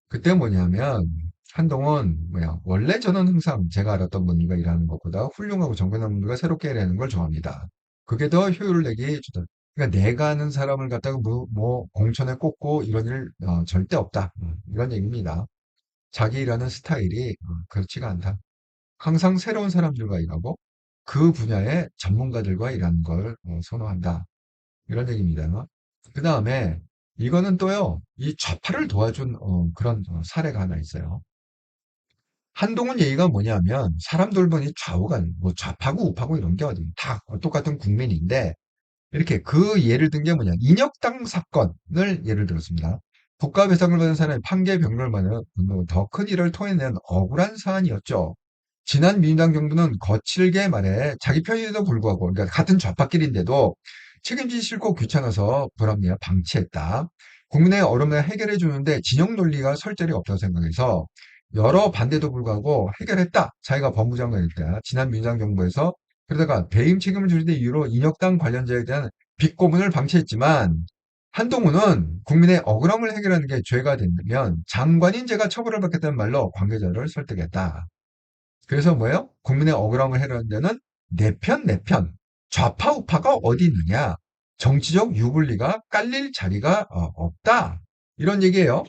그때 뭐냐면 한동훈 뭐야 원래 저는 항상 제가 알았던 분들과 일하는 것보다 훌륭하고 정근한 분들과 새롭게 일하는 걸 좋아합니다. 그게 더 효율을 내기 주다. 그러니까 내가 아는 사람을 갖다가 뭐 공천에 꽂고 이런 일 절대 없다. 이런 얘기입니다. 자기 일하는 스타일이 그렇지가 않다. 항상 새로운 사람들과 일하고 그 분야의 전문가들과 일하는 걸 선호한다. 이런 얘기입니다. 그 다음에 이거는 또요, 이 좌파를 도와준 그런 사례가 하나 있어요. 한동훈 얘기가 뭐냐면 사람들 보니 좌우가 뭐 좌파고 우파고 이런 게 어디 다 똑같은 국민인데 이렇게 그 예를 든 게 뭐냐 인혁당 사건을 예를 들었습니다. 국가배상을 받은 사람이 판결 변경을 받는 더 큰 일을 토해낸 억울한 사안이었죠. 지난 민주당 정부는 거칠게 말해 자기 편에도 불구하고 그러니까 같은 좌파끼리인데도 책임지기 싫고 귀찮아서 불합리화 방치했다. 국민의 어려움을 해결해 주는데 진영 논리가 설절이 없다고 생각해서 여러 반대도 불구하고 해결했다. 자기가 법무장관일 때 지난 민주당 정부에서 그러다가 배임 책임을 줄이는 이유로 인혁당 관련자에 대한 빗고문을 방치했지만 한동훈은 국민의 억울함을 해결하는 게 죄가 된다면 장관인 제가 처벌을 받겠다는 말로 관계자를 설득했다. 그래서 뭐예요? 국민의 억울함을 해결하는 데는 내 편. 좌파 우파가 어디 있느냐? 정치적 유불리가 깔릴 자리가 없다. 이런 얘기예요.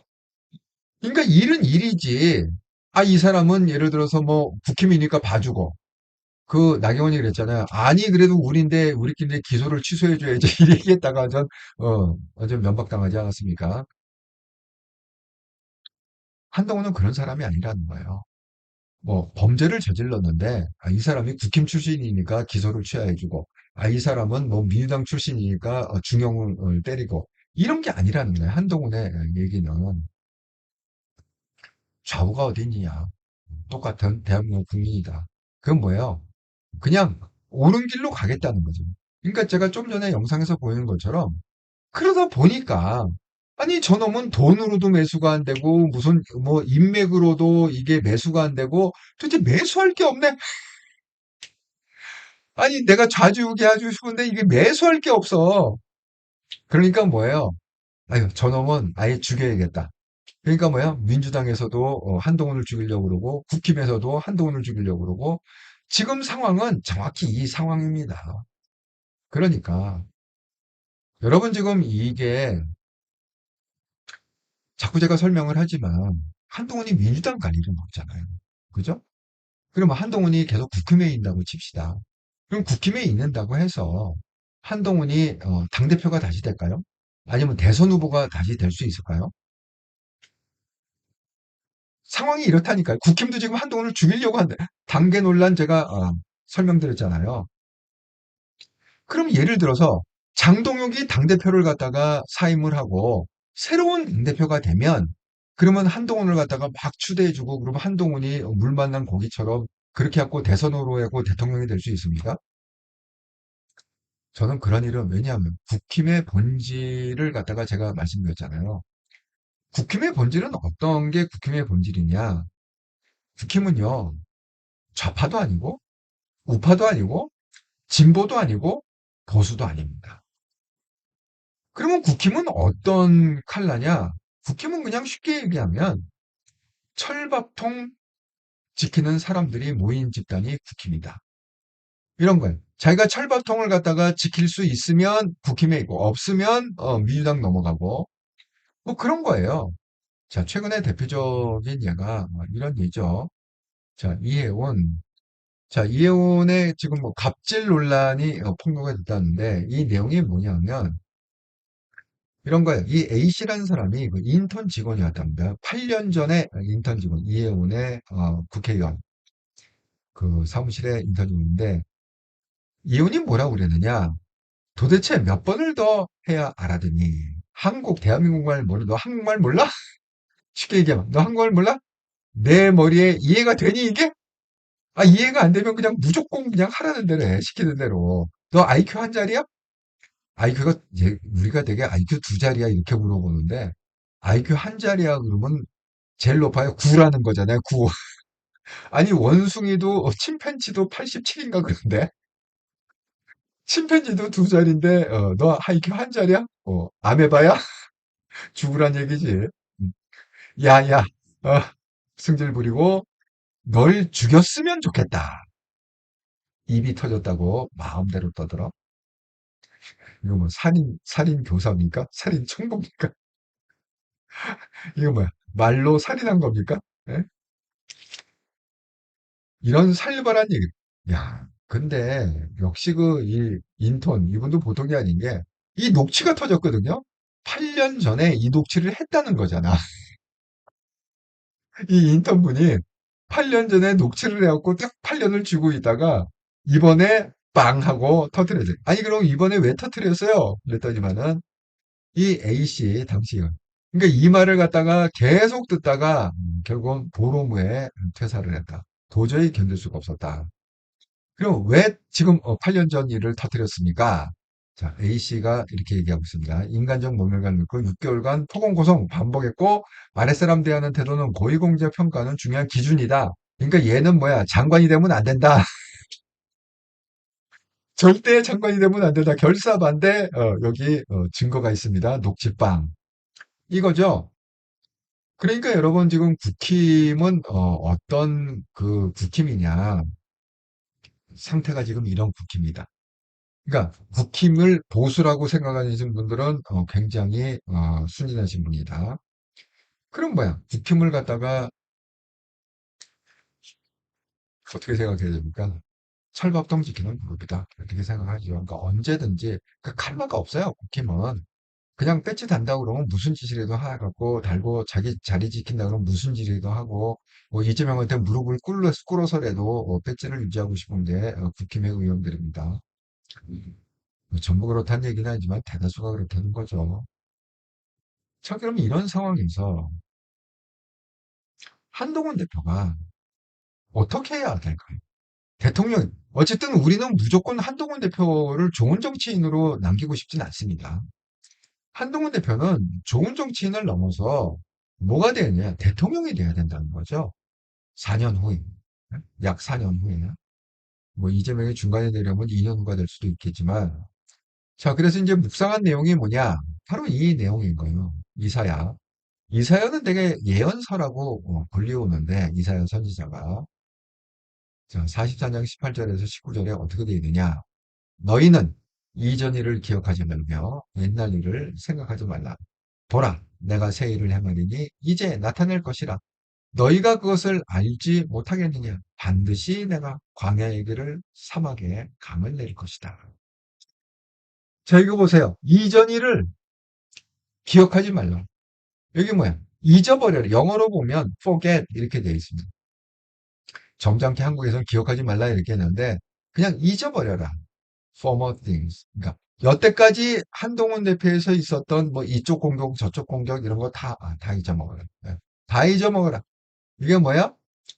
그러니까 일은 일이지. 아, 이 사람은 예를 들어서 뭐 국힘이니까 봐주고 그 나경원이 그랬잖아요. 아니 그래도 우리인데 우리끼리 기소를 취소해줘야지 이 얘기했다가 전 완전 면박당하지 않았습니까? 한동훈은 그런 사람이 아니라는 거예요. 뭐 범죄를 저질렀는데 아, 이 사람이 국힘 출신이니까 기소를 취하해주고 아, 이 사람은 뭐 민주당 출신이니까 중형을 때리고 이런 게 아니라는 거예요. 한동훈의 얘기는 좌우가 어디 있느냐. 똑같은 대한민국 국민이다. 그건 뭐예요? 그냥 옳은 길로 가겠다는 거죠. 그러니까 제가 좀 전에 영상에서 보이는 것처럼 그러다 보니까 아니 저놈은 돈으로도 매수가 안 되고 무슨 뭐 인맥으로도 이게 매수가 안 되고 도대체 매수할 게 없네. 아니 내가 좌지우지 해주고 싶은데 이게 매수할 게 없어. 그러니까 뭐예요? 아유 저놈은 아예 죽여야겠다. 그러니까 뭐야? 민주당에서도 한동훈을 죽이려고 그러고 국힘에서도 한동훈을 죽이려고 그러고 지금 상황은 정확히 이 상황입니다. 그러니까 여러분 지금 이게 자꾸 제가 설명을 하지만 한동훈이 민주당 갈 일은 없잖아요. 그죠? 그러면 한동훈이 계속 국힘에 있다고 칩시다. 그럼 국힘에 있는다고 해서 한동훈이 당대표가 다시 될까요? 아니면 대선 후보가 다시 될 수 있을까요? 상황이 이렇다니까요. 국힘도 지금 한동훈을 죽이려고 한대. 당계 논란 제가 설명드렸잖아요. 그럼 예를 들어서 장동혁이 당대표를 갖다가 사임을 하고 새로운 당대표가 되면 그러면 한동훈을 갖다가 막 추대해주고 그러면 한동훈이 물 만난 고기처럼 그렇게 해갖고 대선 후보하고 대통령이 될 수 있습니까? 저는 그런 일은 왜냐하면 국힘의 본질을 갖다가 제가 말씀드렸잖아요. 국힘의 본질은 어떤 게 국힘의 본질이냐? 국힘은요, 좌파도 아니고, 우파도 아니고, 진보도 아니고, 보수도 아닙니다. 그러면 국힘은 어떤 칼라냐? 국힘은 그냥 쉽게 얘기하면 철밥통 지키는 사람들이 모인 집단이 국힘이다. 이런 거예요. 자기가 철밥통을 갖다가 지킬 수 있으면 국힘에 있고, 없으면 민주당 넘어가고, 뭐 그런 거예요. 자, 최근에 대표적인 예가 이런 예죠. 자, 이혜원. 자, 이혜원의 지금 뭐 갑질 논란이 폭로가 됐다는데 이 내용이 뭐냐면 이런 거예요. 이 A씨라는 사람이 그 인턴 직원이었답니다. 8년 전에 인턴 직원, 이혜원의 국회의원 그 사무실의 인턴 직원인데 이혜원이 뭐라고 그랬느냐? 도대체 몇 번을 더 해야 알아듣니? 대한민국말 모르, 너 한국말 몰라? 쉽게 얘기하면, 너 한국말 몰라? 내 머리에 이해가 되니, 이게? 아, 이해가 안 되면 그냥 무조건 그냥 하라는 대로 해, 시키는 대로. 너 IQ 한 자리야? IQ가, 우리가 되게 IQ 두 자리야, 이렇게 물어보는데, IQ 한 자리야, 그러면 제일 높아요. 9라는 거잖아요, 9. 아니, 원숭이도, 침팬지도 87인가 그런데? 침팬지도 두 자리인데, 너 IQ 한 자리야? 아메바야? 죽으란 얘기지. 음. 야, 야, 어, 승질 부리고 널 죽였으면 좋겠다. 입이 터졌다고 마음대로 떠들어. 이거 뭐 살인 교사입니까? 살인 청부입니까? 이거 뭐야? 말로 살인한 겁니까? 예? 이런 살벌한 얘기. 야, 근데 역시 그 이 인턴 이분도 보통이 아닌 게 이 녹취가 터졌거든요. 8년 전에 이 녹취를 했다는 거잖아. 이 인턴분이 8년 전에 녹취를 해갖고 딱 8년을 쥐고 있다가 이번에 빵 하고 터트려져. 아니 그럼 이번에 왜 터트렸어요? 그랬더니만은 이 A씨 당시요. 그러니까 이 말을 갖다가 계속 듣다가 결국은 보름 후에 퇴사를 했다. 도저히 견딜 수가 없었다. 그럼 왜 지금 8년 전 일을 터뜨렸습니까? 자, A씨가 이렇게 얘기하고 있습니다. 인간적 모멸감을 느끼고 6개월간 토공고성 반복했고 아랫사람 대하는 태도는 고위공직자 평가는 중요한 기준이다. 그러니까 얘는 뭐야? 장관이 되면 안 된다. 절대 장관이 되면 안 된다. 결사반대 여기 증거가 있습니다. 녹취방. 이거죠. 그러니까 여러분 지금 국힘은 어떤 그 국힘이냐. 상태가 지금 이런 국힘이다. 그러니까 국힘을 보수라고 생각하시는 분들은 굉장히 순진하신 분이다. 그럼 뭐야? 국힘을 갖다가 어떻게 생각해야 됩니까? 철밥통 지키는 그룹이다. 이렇게 생각하죠. 그러니까 언제든지 그 칼라가 없어요. 국힘은. 그냥 배지 단다고 그러면 무슨 짓이라도 하갖고 달고 자기 자리 지킨다 그러면 무슨 짓이라도 하고 뭐 이재명한테 무릎을 꿇어서라도 배지를 유지하고 싶은데 국힘의 의원들입니다. 뭐 전부 그렇다는 얘기는 아니지만 대다수가 그렇다는 거죠. 자, 그럼 이런 상황에서 한동훈 대표가 어떻게 해야 될까요? 대통령, 어쨌든 우리는 무조건 한동훈 대표를 좋은 정치인으로 남기고 싶진 않습니다. 한동훈 대표는 좋은 정치인을 넘어서 뭐가 되느냐? 대통령이 돼야 된다는 거죠. 4년 후에, 약 4년 후에. 뭐 이재명이 중간에 내려면 2년 후가 될 수도 있겠지만, 자, 그래서 이제 묵상한 내용이 뭐냐? 바로 이 내용인 거예요. 이사야. 이사야는 되게 예언서라고 불리우는데, 이사야 선지자가. 자, 44장 18절에서 19절에 어떻게 되어 있느냐? 너희는 이전 일을 기억하지 말며 옛날 일을 생각하지 말라. 보라, 내가 새 일을 행하리니 이제 나타낼 것이라. 너희가 그것을 알지 못하겠느냐? 반드시 내가 광야의 길을 사막에 강을 내릴 것이다. 자, 이거 보세요. 이전 일을 기억하지 말라. 여기 뭐야? 잊어버려라. 영어로 보면 forget 이렇게 되어 있습니다. 점잖게 한국에서는 기억하지 말라 이렇게 했는데 그냥 잊어버려라. former things. 그러니까 여태까지 한동훈 대표에서 있었던 뭐 이쪽 공격 저쪽 공격 이런 거 다 잊어먹어라. 예. 다 잊어먹어라. 이게 뭐야?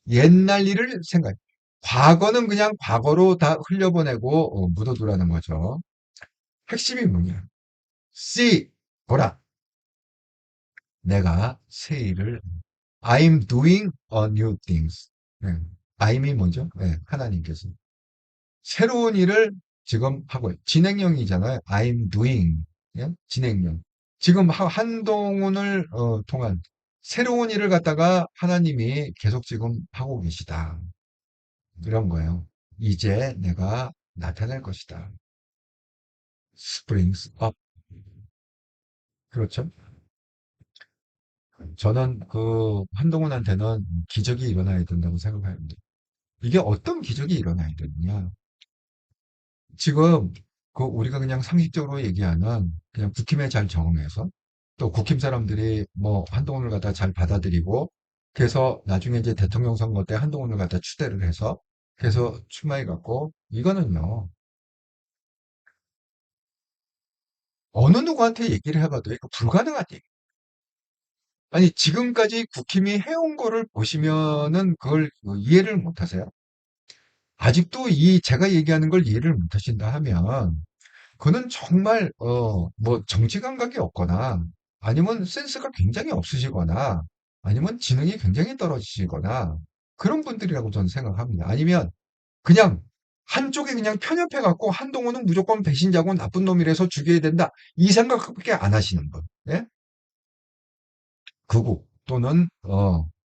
옛날 일을 생각. 과거는 그냥 과거로 다 흘려보내고 묻어두라는 거죠. 핵심이 뭐냐? See, 보라. 내가 새 일을 I'm doing a new things. 예. I'이 뭐죠? 예, 하나님께서. 새로운 일을 지금 하고 진행형이잖아요. I'm doing. 예? 진행형. 지금 한동훈을 통한 새로운 일을 갖다가 하나님이 계속 지금 하고 계시다. 이런 거예요. 이제 내가 나타낼 것이다. springs up. 그렇죠? 저는 그 한동훈한테는 기적이 일어나야 된다고 생각합니다. 이게 어떤 기적이 일어나야 되느냐? 지금 그 우리가 그냥 상식적으로 얘기하는 그냥 국힘에 잘 적응해서 또 국힘 사람들이 뭐 한동훈을 갖다 잘 받아들이고 그래서 나중에 이제 대통령 선거 때 한동훈을 갖다 추대를 해서 그래서 출마해 갖고 이거는요 어느 누구한테 얘기를 해봐도 이거 불가능한 얘기. 아니 지금까지 국힘이 해온 거를 보시면은 그걸 이해를 못 하세요? 아직도 이 제가 얘기하는 걸 이해를 못 하신다 하면 그는 정말 뭐 정치 감각이 없거나 아니면 센스가 굉장히 없으시거나 아니면 지능이 굉장히 떨어지시거나 그런 분들이라고 저는 생각합니다. 아니면 그냥 한쪽에 그냥 편협해 갖고 한동훈은 무조건 배신자고 나쁜 놈이라서 죽여야 된다. 이 생각밖에 안 하시는 분. 예? 극우 또는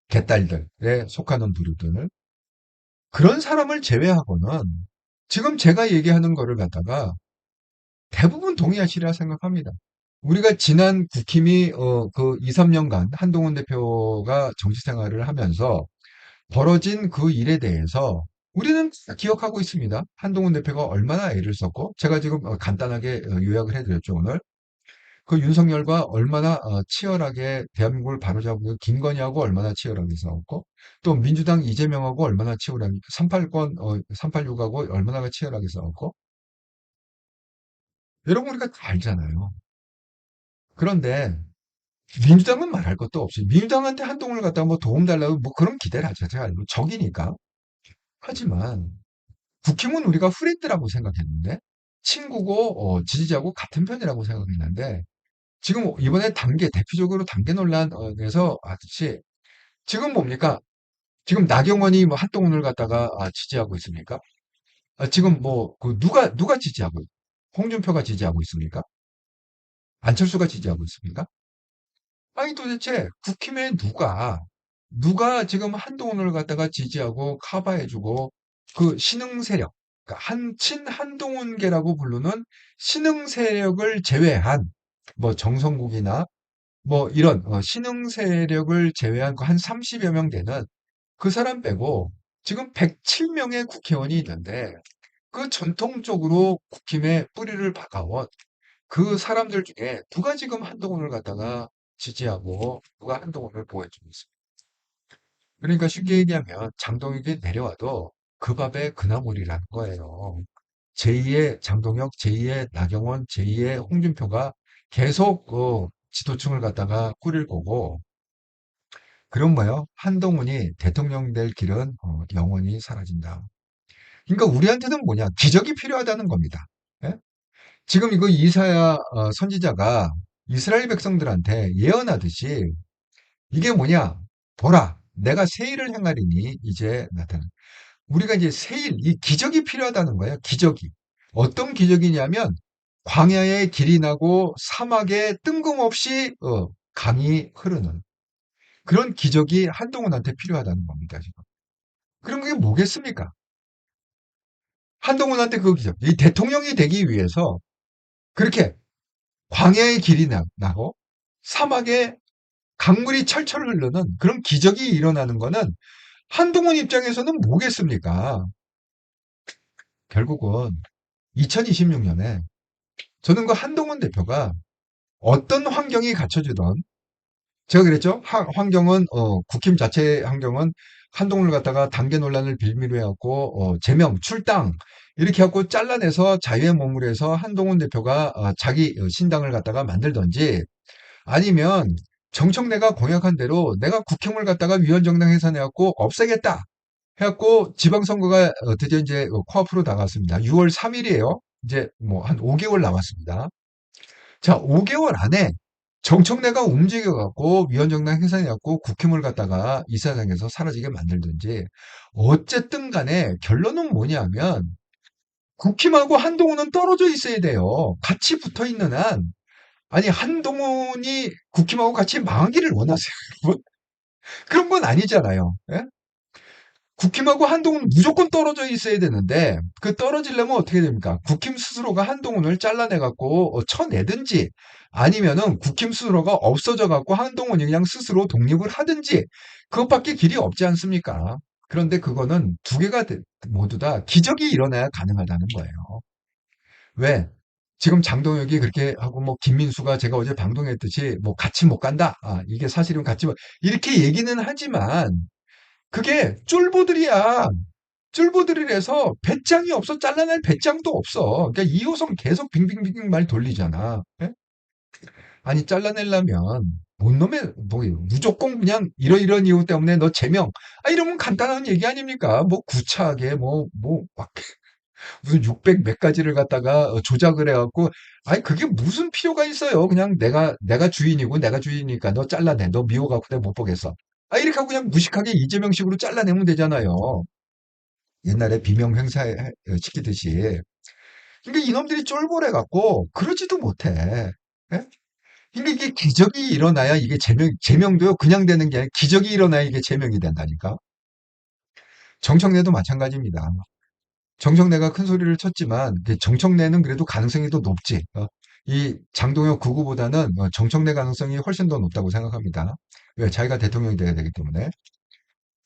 개딸들에 속하는 부류들 그런 사람을 제외하고는 지금 제가 얘기하는 거를 갖다가 대부분 동의하시리라 생각합니다. 우리가 지난 국힘이 그 2, 3년간 한동훈 대표가 정치 생활을 하면서 벌어진 그 일에 대해서 우리는 기억하고 있습니다. 한동훈 대표가 얼마나 애를 썼고 제가 지금 간단하게 요약을 해드렸죠 오늘. 그 윤석열과 얼마나 치열하게 대한민국을 바로잡고 김건희하고 얼마나 치열하게 싸웠고 또 민주당 이재명하고 얼마나 치열하게 389하고 얼마나 치열하게 싸웠고 여러분 우리가 다 알잖아요. 그런데 민주당은 말할 것도 없이 민주당한테 한동훈을 갖다가 뭐 도움 달라고 뭐 그런 기대를 하죠. 제가 알고 적이니까. 하지만 국힘은 우리가 프렌드라고 생각했는데 친구고 지지자고 같은 편이라고 생각했는데 지금 이번에 대표적으로 단계 논란에서 아듯이 지금 뭡니까? 지금 나경원이 뭐 한동훈을 갖다가 지지하고 있습니까? 지금 뭐 그 누가 지지하고 홍준표가 지지하고 있습니까? 안철수가 지지하고 있습니까? 아니 도대체 국힘에 누가 지금 한동훈을 갖다가 지지하고 커버해주고 그 신흥 세력 그러니까 친한동훈계라고 부르는 신흥 세력을 제외한 뭐 정성국이나 뭐 이런 신흥 세력을 제외한 그 한 30여 명 되는 그 사람 빼고 지금 107명의 국회의원이 있는데 그 전통적으로 국힘에 뿌리를 박아온 그 사람들 중에 누가 지금 한동훈을 갖다가 지지하고 누가 한동훈을 보호해주고 있습니다. 그러니까 쉽게 얘기하면 장동혁이 내려와도 그 밥에 그나물이라는 거예요. 제2의 장동혁, 제2의 나경원, 제2의 홍준표가 계속 지도층을 갖다가 꾸릴 거고 그런 거예요. 한동훈이 대통령 될 길은 영원히 사라진다. 그러니까 우리한테는 뭐냐 기적이 필요하다는 겁니다. 예? 지금 이거 이사야 선지자가 이스라엘 백성들한테 예언하듯이 이게 뭐냐? 보라, 내가 새 일을 행하리니 이제 나타나. 우리가 이제 새 일, 이 기적이 필요하다는 거예요. 기적이. 어떤 기적이냐면 광야에 길이 나고 사막에 뜬금없이 강이 흐르는 그런 기적이 한동훈한테 필요하다는 겁니다. 지금. 그럼 그게 뭐겠습니까? 한동훈한테 그 기적, 이 대통령이 되기 위해서 그렇게 광야에 길이 나고 사막에 강물이 철철 흐르는 그런 기적이 일어나는 거는 한동훈 입장에서는 뭐겠습니까? 결국은 2026년에 저는 그 한동훈 대표가 어떤 환경이 갖춰지던 제가 그랬죠. 환경은 국힘 자체 환경은 한동훈을 갖다가 단계 논란을 빌미로 해갖고 제명 출당 이렇게 해갖고 잘라내서 자유의 몸으로 해서 한동훈 대표가 자기 신당을 갖다가 만들던지 아니면 정청래가 공약한 대로 내가 국힘을 갖다가 위원정당 해산해갖고 없애겠다 해갖고 지방선거가 드디어 이제 코앞으로 다가왔습니다. 6월 3일이에요. 이제 뭐 한 5개월 남았습니다. 자, 5개월 안에 정청래가 움직여갖고 위원정당 해산해갖고 국힘을 갖다가 이사장에서 사라지게 만들든지 어쨌든 간에 결론은 뭐냐면 국힘하고 한동훈은 떨어져 있어야 돼요. 같이 붙어 있는 한 아니 한동훈이 국힘하고 같이 망하기를 원하세요, 여러분? 그런 건 아니잖아요. 예? 국힘하고 한동훈은 무조건 떨어져 있어야 되는데 그 떨어지려면 어떻게 됩니까? 국힘 스스로가 한동훈을 잘라내갖고 쳐내든지 아니면은 국힘 스스로가 없어져갖고 한동훈이 그냥 스스로 독립을 하든지 그것밖에 길이 없지 않습니까? 그런데 그거는 두 개가 모두 다 기적이 일어나야 가능하다는 거예요. 왜? 지금 장동혁이 그렇게 하고 뭐 김민수가 제가 어제 방송했듯이 뭐 같이 못 간다. 이게 사실은 같이 이렇게 얘기는 하지만 그게 쫄보들이야. 쫄보들이라서 배짱이 없어. 잘라낼 배짱도 없어. 그러니까 2호선 계속 빙빙빙빙 말 돌리잖아. 예? 아니 잘라내려면 뭔 놈의 뭐 무조건 그냥 이러이런 이유 때문에 너 제명. 이러면 간단한 얘기 아닙니까? 뭐 구차하게 막 무슨 600 몇 가지를 갖다가 조작을 해갖고 아니 그게 무슨 필요가 있어요. 그냥 내가 주인이고 내가 주인이니까 너 잘라내. 너 미워갖고 내가 못 보겠어. 이렇게 하고 그냥 무식하게 이재명식으로 잘라내면 되잖아요. 옛날에 비명 행사 시키듯이. 그러니까 이놈들이 쫄보래 갖고 그러지도 못해. 예? 그러니까 이게 기적이 일어나야 이게 제명도요, 그냥 되는 게 아니라 기적이 일어나야 이게 제명이 된다니까. 정청래도 마찬가지입니다. 정청래가 큰 소리를 쳤지만 그 정청래는 그래도 가능성이 더 높지. 이 장동혁 구구보다는 정청래 가능성이 훨씬 더 높다고 생각합니다. 왜? 자기가 대통령이 돼야 되기 때문에.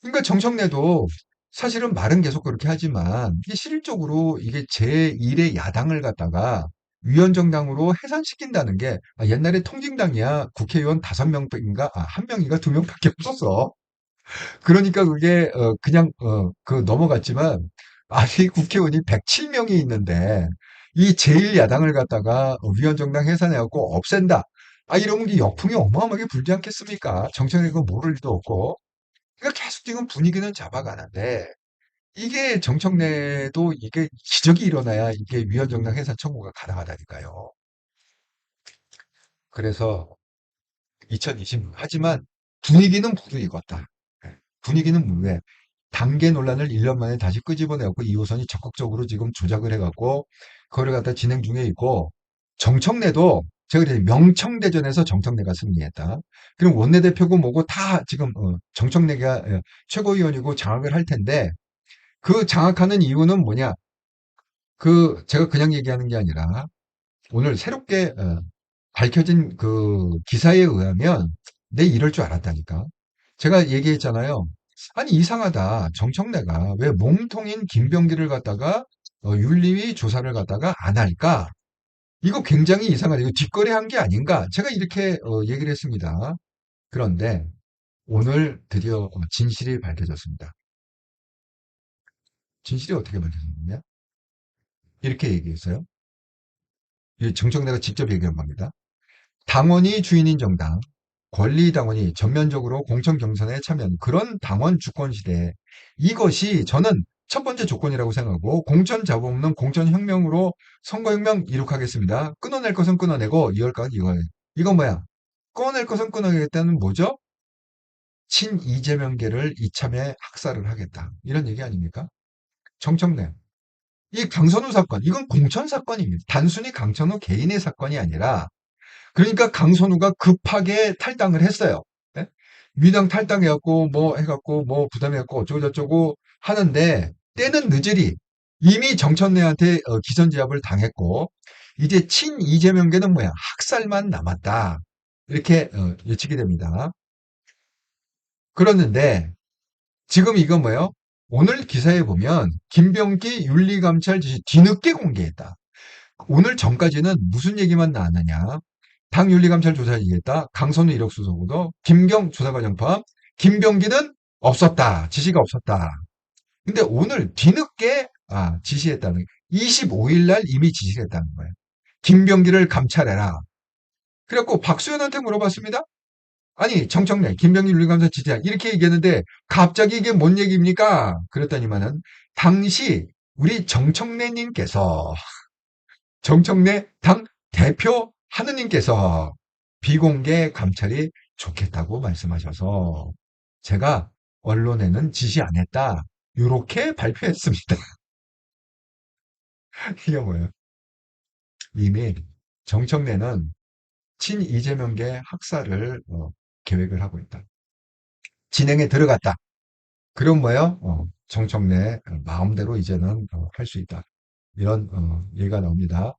그러니까 정청래도 사실은 말은 계속 그렇게 하지만 이게 실질적으로 이게 제1의 야당을 갖다가 위원정당으로 해산시킨다는 게 옛날에 통진당이야 국회의원 5명인가 1명인가 2명밖에 없었어. 그러니까 그게 그냥 그 넘어갔지만 아니 국회의원이 107명이 있는데 이 제1야당을 갖다가 위원정당 해산해갖고 없앤다. 이러면 이 역풍이 어마어마하게 불지 않겠습니까? 정청래 그거 모를 리도 없고. 그러니까 계속 지금 분위기는 잡아가는데 이게 정청래도 이게 기적이 일어나야 이게 위원정당 해산 청구가 가능하다니까요. 그래서 2020 하지만 분위기는 모두 익었다. 예, 분위기는 왜 단계 논란을 1년 만에 다시 끄집어내갖고 2호선이 적극적으로 지금 조작을 해갖고 그거를 갖다 진행 중에 있고 정청래도 제가 그랬 명청대전에서 정청래가 승리했다. 그럼 원내대표고 뭐고 다 지금 정청래가 최고위원이고 장악을 할 텐데 그 장악하는 이유는 뭐냐? 제가 그냥 얘기하는 게 아니라 오늘 새롭게 밝혀진 그 기사에 의하면 내 이럴 줄 알았다니까. 제가 얘기했잖아요. 아니 이상하다. 정청래가 왜 몸통인 김병기를 갖다가 윤리위 조사를 갖다가 안 할까? 이거 굉장히 이상하다. 이거 뒷거래한 게 아닌가? 제가 이렇게 얘기를 했습니다. 그런데 오늘 드디어 진실이 밝혀졌습니다. 진실이 어떻게 밝혀졌느냐? 이렇게 얘기했어요. 이 정청래가 직접 얘기한 겁니다. 당원이 주인인 정당, 권리당원이 전면적으로 공천 경선에 참여하는 그런 당원 주권 시대에 이것이 저는 첫 번째 조건이라고 생각하고 공천 잡음 없는 공천혁명으로 선거혁명 이룩하겠습니다. 끊어낼 것은 끊어내고 이걸 것 이거예요. 이건 뭐야? 끊어낼 것은 끊어내겠다는 뭐죠? 친 이재명계를 이참에 학살을 하겠다. 이런 얘기 아닙니까? 정청래. 이 강선우 사건, 이건 공천 사건입니다. 단순히 강선우 개인의 사건이 아니라 그러니까 강선우가 급하게 탈당을 했어요. 예? 민당 탈당해갖고 뭐 해갖고 뭐 부담해갖고 어쩌고저쩌고 하는데 때는 늦으리 이미 정청래한테 기선제압을 당했고 이제 친 이재명계는 뭐야 학살만 남았다 이렇게 예측이 됩니다. 그렇는데 지금 이건 뭐예요? 오늘 기사에 보면 김병기 윤리감찰 지시 뒤늦게 공개했다. 오늘 전까지는 무슨 얘기만 나왔느냐? 당 윤리감찰 조사이겠다. 강선우 이력수석으로 김경 조사과정 포함 김병기는 없었다. 지시가 없었다. 근데 오늘 뒤늦게 지시했다는 게 25일 날 이미 지시를 했다는 거예요. 김병기를 감찰해라. 그래갖고 박수현한테 물어봤습니다. 아니 정청래 김병기 윤리감찰 지시야 이렇게 얘기했는데 갑자기 이게 뭔 얘기입니까? 그랬더니만은 당시 우리 정청래 당 대표 하느님께서 비공개 감찰이 좋겠다고 말씀하셔서 제가 언론에는 지시 안 했다. 이렇게 발표했습니다. 이게 뭐예요? 이미 정청래는 친 이재명계 학살을 계획을 하고 있다. 진행에 들어갔다. 그럼 뭐예요? 정청래 마음대로 이제는 할 수 있다. 이런 얘기가 나옵니다.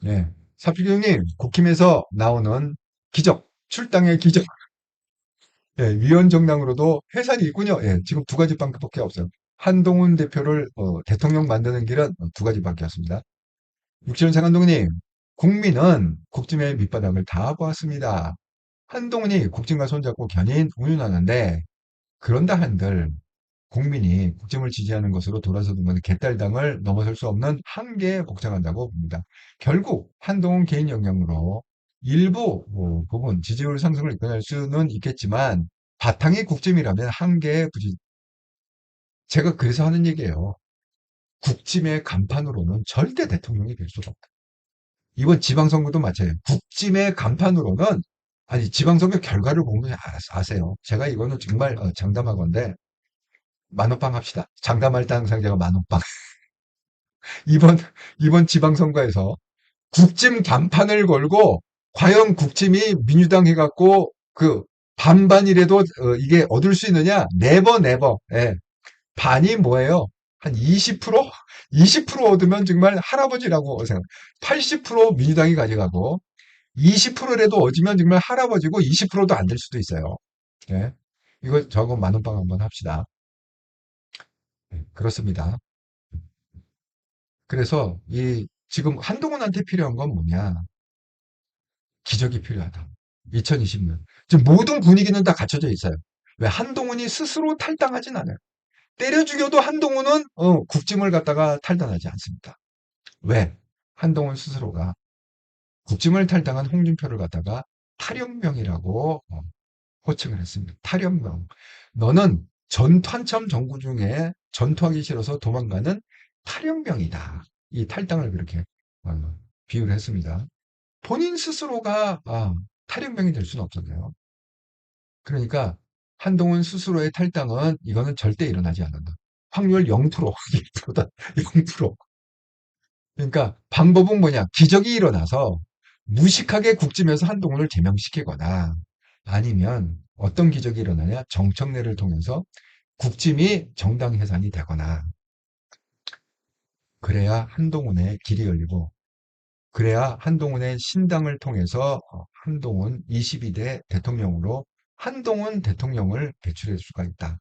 네. 사필경님, 국힘에서 나오는 기적, 출당의 기적. 예, 위원정당으로도 해산이 있군요. 예, 지금 두 가지 방법밖에 없어요. 한동훈 대표를 대통령 만드는 길은 두 가지밖에 없습니다. 육지원생 한동훈님, 국민은 국짐의 밑바닥을 다 보았습니다. 한동훈이 국짐과 손잡고 견인 운운하는데 그런다 한들 국민이 국정을 지지하는 것으로 돌아서는 것은 개딸당을 넘어설 수 없는 한계에 복장한다고 봅니다. 결국 한동훈 개인 영향으로 일부 부분 지지율 상승을 이끌어낼 수는 있겠지만 바탕이 국짐이라면 한계에 부지. 제가 그래서 하는 얘기예요. 국짐의 간판으로는 절대 대통령이 될 수가 없다. 이번 지방선거도 마찬가지예요. 국짐의 간판으로는 아니 지방선거 결과를 보면 아세요. 제가 이거는 정말 장담하건데 만호빵 합시다. 장담할 때 항상 제가 만호빵. 이번, 이번 지방선거에서 국짐 간판을 걸고 과연 국짐이 민주당 해갖고 그 반반이라도 이게 얻을 수 있느냐? 네버 네버. 예. 반이 뭐예요? 한 20%? 20% 얻으면 정말 할아버지라고 생각. 80% 민주당이 가져가고 20%라도 얻으면 정말 할아버지고 20%도 안 될 수도 있어요. 예. 이거 저거 만원빵 한번 합시다. 그렇습니다. 그래서 이 지금 한동훈한테 필요한 건 뭐냐? 기적이 필요하다. 2020년. 지금 모든 분위기는 다 갖춰져 있어요. 왜 한동훈이 스스로 탈당하진 않아요. 때려 죽여도 한동훈은 국짐을 갖다가 탈당하지 않습니다. 왜? 한동훈 스스로가 국짐을 탈당한 홍준표를 갖다가 탈영명이라고 호칭을 했습니다. 탈영명. 너는 한참 정부 중에 전투하기 싫어서 도망가는 탈영명이다. 이 탈당을 그렇게 비유를 했습니다. 본인 스스로가 탈영명이 될 수는 없었네요. 그러니까 한동훈 스스로의 탈당은 이거는 절대 일어나지 않는다. 확률 0%, 1%다. 0%. 그러니까 방법은 뭐냐? 기적이 일어나서 무식하게 국짐에서 한동훈을 제명시키거나 아니면 어떤 기적이 일어나냐? 정청래를 통해서 국짐이 정당 해산이 되거나 그래야 한동훈의 길이 열리고 그래야 한동훈의 신당을 통해서 한동훈 22대 대통령으로 한동훈 대통령을 배출할 수가 있다.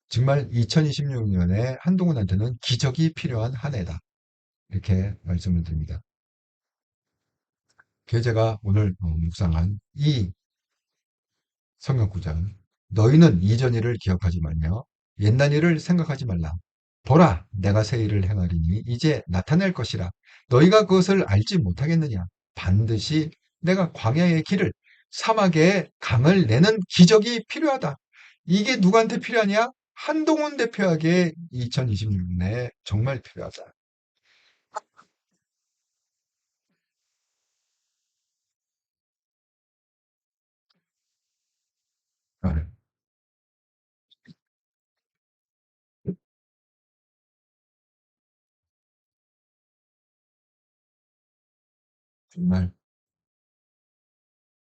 정말 2026년에 한동훈한테는 기적이 필요한 한 해다. 이렇게 말씀을 드립니다. 제가 오늘 묵상한 이 성경구절. 너희는 이전 일을 기억하지 말며 옛날 일을 생각하지 말라. 보라, 내가 새 일을 행하리니 이제 나타낼 것이라. 너희가 그것을 알지 못하겠느냐? 반드시 내가 광야의 길을 사막의 강을 내는 기적이 필요하다. 이게 누구한테 필요하냐? 한동훈 대표에게 2026년에 정말 필요하다. 네, 정말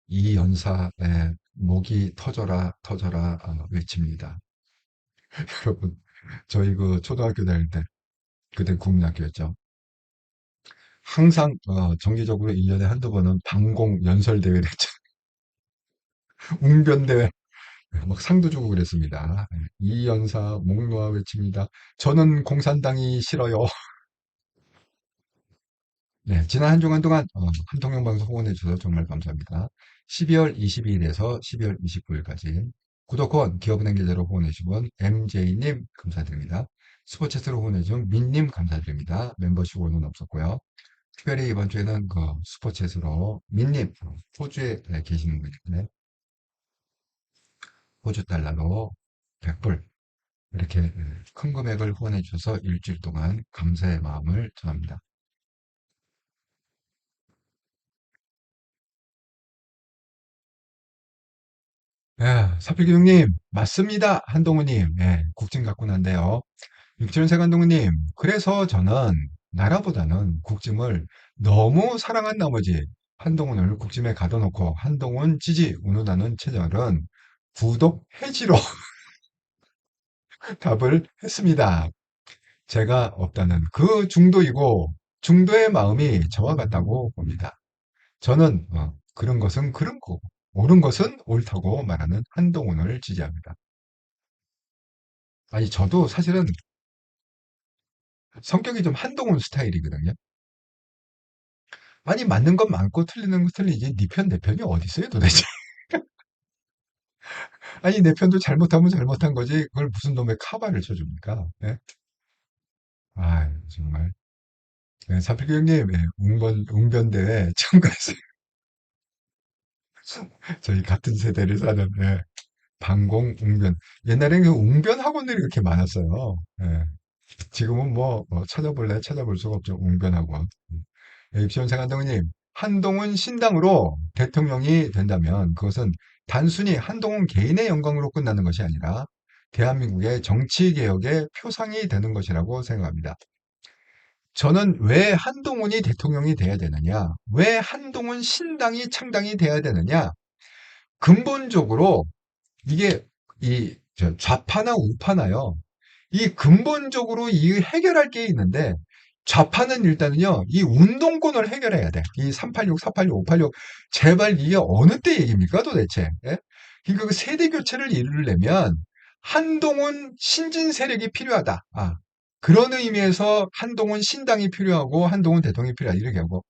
이 연사에 목이 터져라 터져라 외칩니다. 여러분, 저희 그 초등학교 다닐 때 그때 국민학교였죠. 항상 정기적으로 1년에 한두 번은 방공 연설 대회를 했죠. 웅변 대회 막 상도 주고 그랬습니다. 이 연사 목 놓아 외칩니다. 저는 공산당이 싫어요. 네, 지난 한 주간 동안 한통령 방송 후원해 주셔서 정말 감사합니다. 12월 22일에서 12월 29일까지 구독권 기업은행 계좌로 후원해 주신 분 MJ님 감사드립니다. 슈퍼챗으로 후원해 주신 민님 감사드립니다. 멤버십 후원은 없었고요. 특별히 이번 주에는 그 슈퍼챗으로 민님 호주에 계시는 분이 때문에 호주 달러로 100불 이렇게 큰 금액을 후원해 주셔서 일주일 동안 감사의 마음을 전합니다. 예, 사필기둥님, 맞습니다. 한동우님, 예, 국진 갖고 난데요. 육천세 한동우님, 그래서 저는 나라보다는 국짐을 너무 사랑한 나머지 한동훈을 국짐에 가둬놓고 한동훈 지지 운운하는 채널은 구독 해지로 답을 했습니다. 제가 없다는 그 중도이고 중도의 마음이 저와 같다고 봅니다. 저는 그런 것은 그런 거고 옳은 것은 옳다고 말하는 한동훈을 지지합니다. 아니 저도 사실은 성격이 좀 한동훈 스타일이거든요. 아니 맞는 건 많고 틀리는 건 틀리지 네 편 내 편이 어디 있어요 도대체. 아니 내 편도 잘못하면 잘못한 거지 그걸 무슨 놈의 카바를 쳐줍니까? 예? 아 정말 사필교 형님 웅변대회 참가했어요. 저희 같은 세대를 사는 방공 웅변 옛날에는 그 웅변 학원들이 그렇게 많았어요. 예. 지금은 뭐 찾아볼래 찾아볼 수가 없죠 웅변 학원. 입시원생 한동훈님, 한동훈 신당으로 대통령이 된다면 그것은 단순히 한동훈 개인의 영광으로 끝나는 것이 아니라 대한민국의 정치 개혁의 표상이 되는 것이라고 생각합니다. 저는 왜 한동훈이 대통령이 돼야 되느냐? 왜 한동훈 신당이 창당이 돼야 되느냐? 근본적으로 이게 좌파나 우파나요. 이 근본적으로 이 해결할 게 있는데 좌파는 일단은요. 이 운동권을 해결해야 돼. 이 386, 486, 586 제발 이게 어느 때 얘기입니까 도대체? 예? 그러니까 그 세대 교체를 이루려면 한동훈 신진 세력이 필요하다. 그런 의미에서 한동훈 신당이 필요하고 한동훈 대통령이 필요하다. 이렇게 하고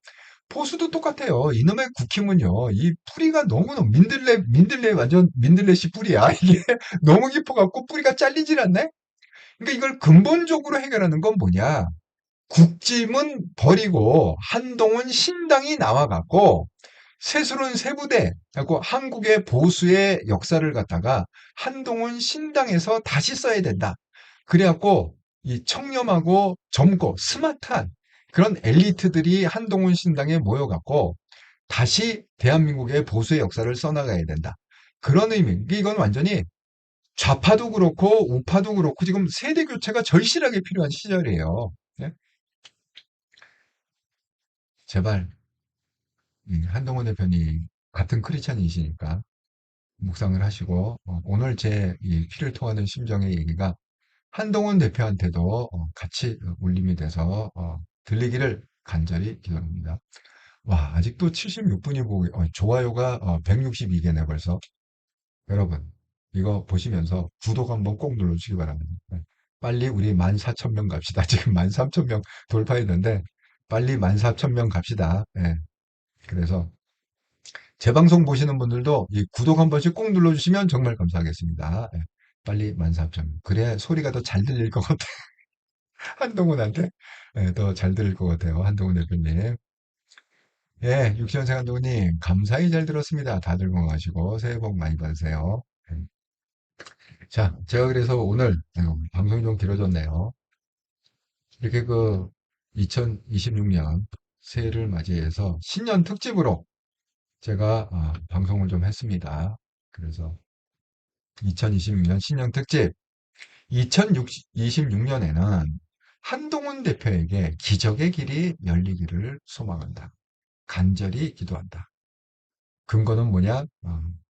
보수도 똑같아요. 이놈의 국힘은요, 이 뿌리가 너무너무 민들레 완전 민들레씨 뿌리야. 이게 너무 깊어갖고 뿌리가 잘리질 않네? 그러니까 이걸 근본적으로 해결하는 건 뭐냐? 국짐은 버리고 한동훈 신당이 나와갖고 새술은 세부대, 하고 한국의 보수의 역사를 갖다가 한동훈 신당에서 다시 써야 된다. 그래갖고 이 청렴하고 젊고 스마트한 그런 엘리트들이 한동훈 신당에 모여갖고 다시 대한민국의 보수의 역사를 써나가야 된다. 그런 의미. 이건 완전히 좌파도 그렇고 우파도 그렇고 지금 세대 교체가 절실하게 필요한 시절이에요. 네? 제발 한동훈 대표님 같은 크리스찬이시니까 묵상을 하시고 오늘 제 이 피를 토하는 심정의 얘기가 한동훈 대표한테도 같이 울림이 돼서 들리기를 간절히 기도합니다. 와, 아직도 76분이 보고 좋아요가 162개네 벌써. 여러분 이거 보시면서 구독 한번 꼭 눌러주시기 바랍니다. 네. 빨리 우리 14,000명 갑시다. 지금 13,000명 돌파했는데 빨리 14,000명 갑시다. 네. 그래서 제 방송 보시는 분들도 이 구독 한 번씩 꼭 눌러주시면 정말 감사하겠습니다. 네. 빨리 14,000명. 그래야 소리가 더 잘 들릴 것 같아요. 한동훈한테 더 잘 들릴 것 같아요. 한동훈 대표님. 예, 육시원생 한동훈님 감사히 잘 들었습니다. 다들 건강하시고 새해 복 많이 받으세요. 네. 자, 제가 그래서 오늘 방송이 좀 길어졌네요. 이렇게 그 2026년 새해를 맞이해서 신년 특집으로 제가 방송을 좀 했습니다. 그래서 2026년 신년 특집 2026년에는 한동훈 대표에게 기적의 길이 열리기를 소망한다. 간절히 기도한다. 근거는 뭐냐?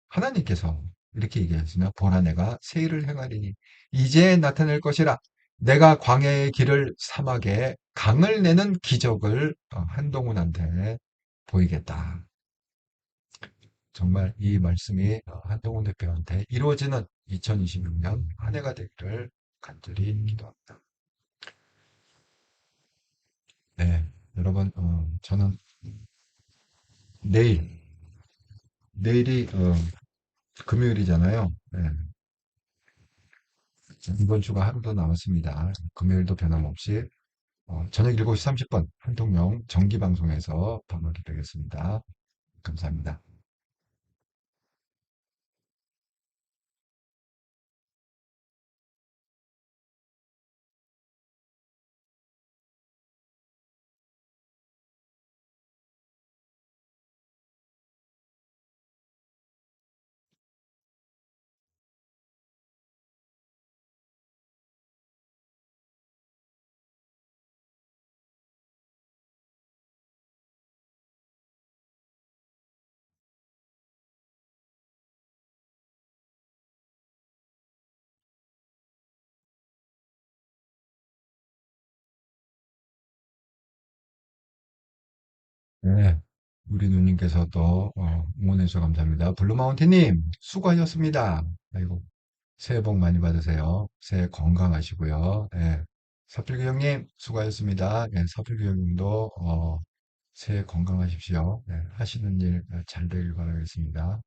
하나님께서 이렇게 얘기하시나 보라 내가 새 일을 행하리니 이제 나타낼 것이라 내가 광야의 길을 사막에 강을 내는 기적을 한동훈한테 보이겠다. 정말 이 말씀이 한동훈 대표한테 이루어지는 2026년 한 해가 되기를 간절히 기도합니다. 네, 여러분, 저는 내일이 금요일이잖아요. 네, 이번 주가 하루 더 남았습니다. 금요일도 변함없이 저녁 7시 30분 한통령 정기방송에서 방문이 되겠습니다. 감사합니다. 네, 우리 누님께서도 응원해주셔서 감사합니다. 블루마운틴님 수고하셨습니다. 아이고, 새해 복 많이 받으세요. 새해 건강하시고요. 네, 서필규 형님 수고하셨습니다. 네, 서필규 형님도 새해 건강하십시오. 네, 하시는 일 잘 되길 바라겠습니다.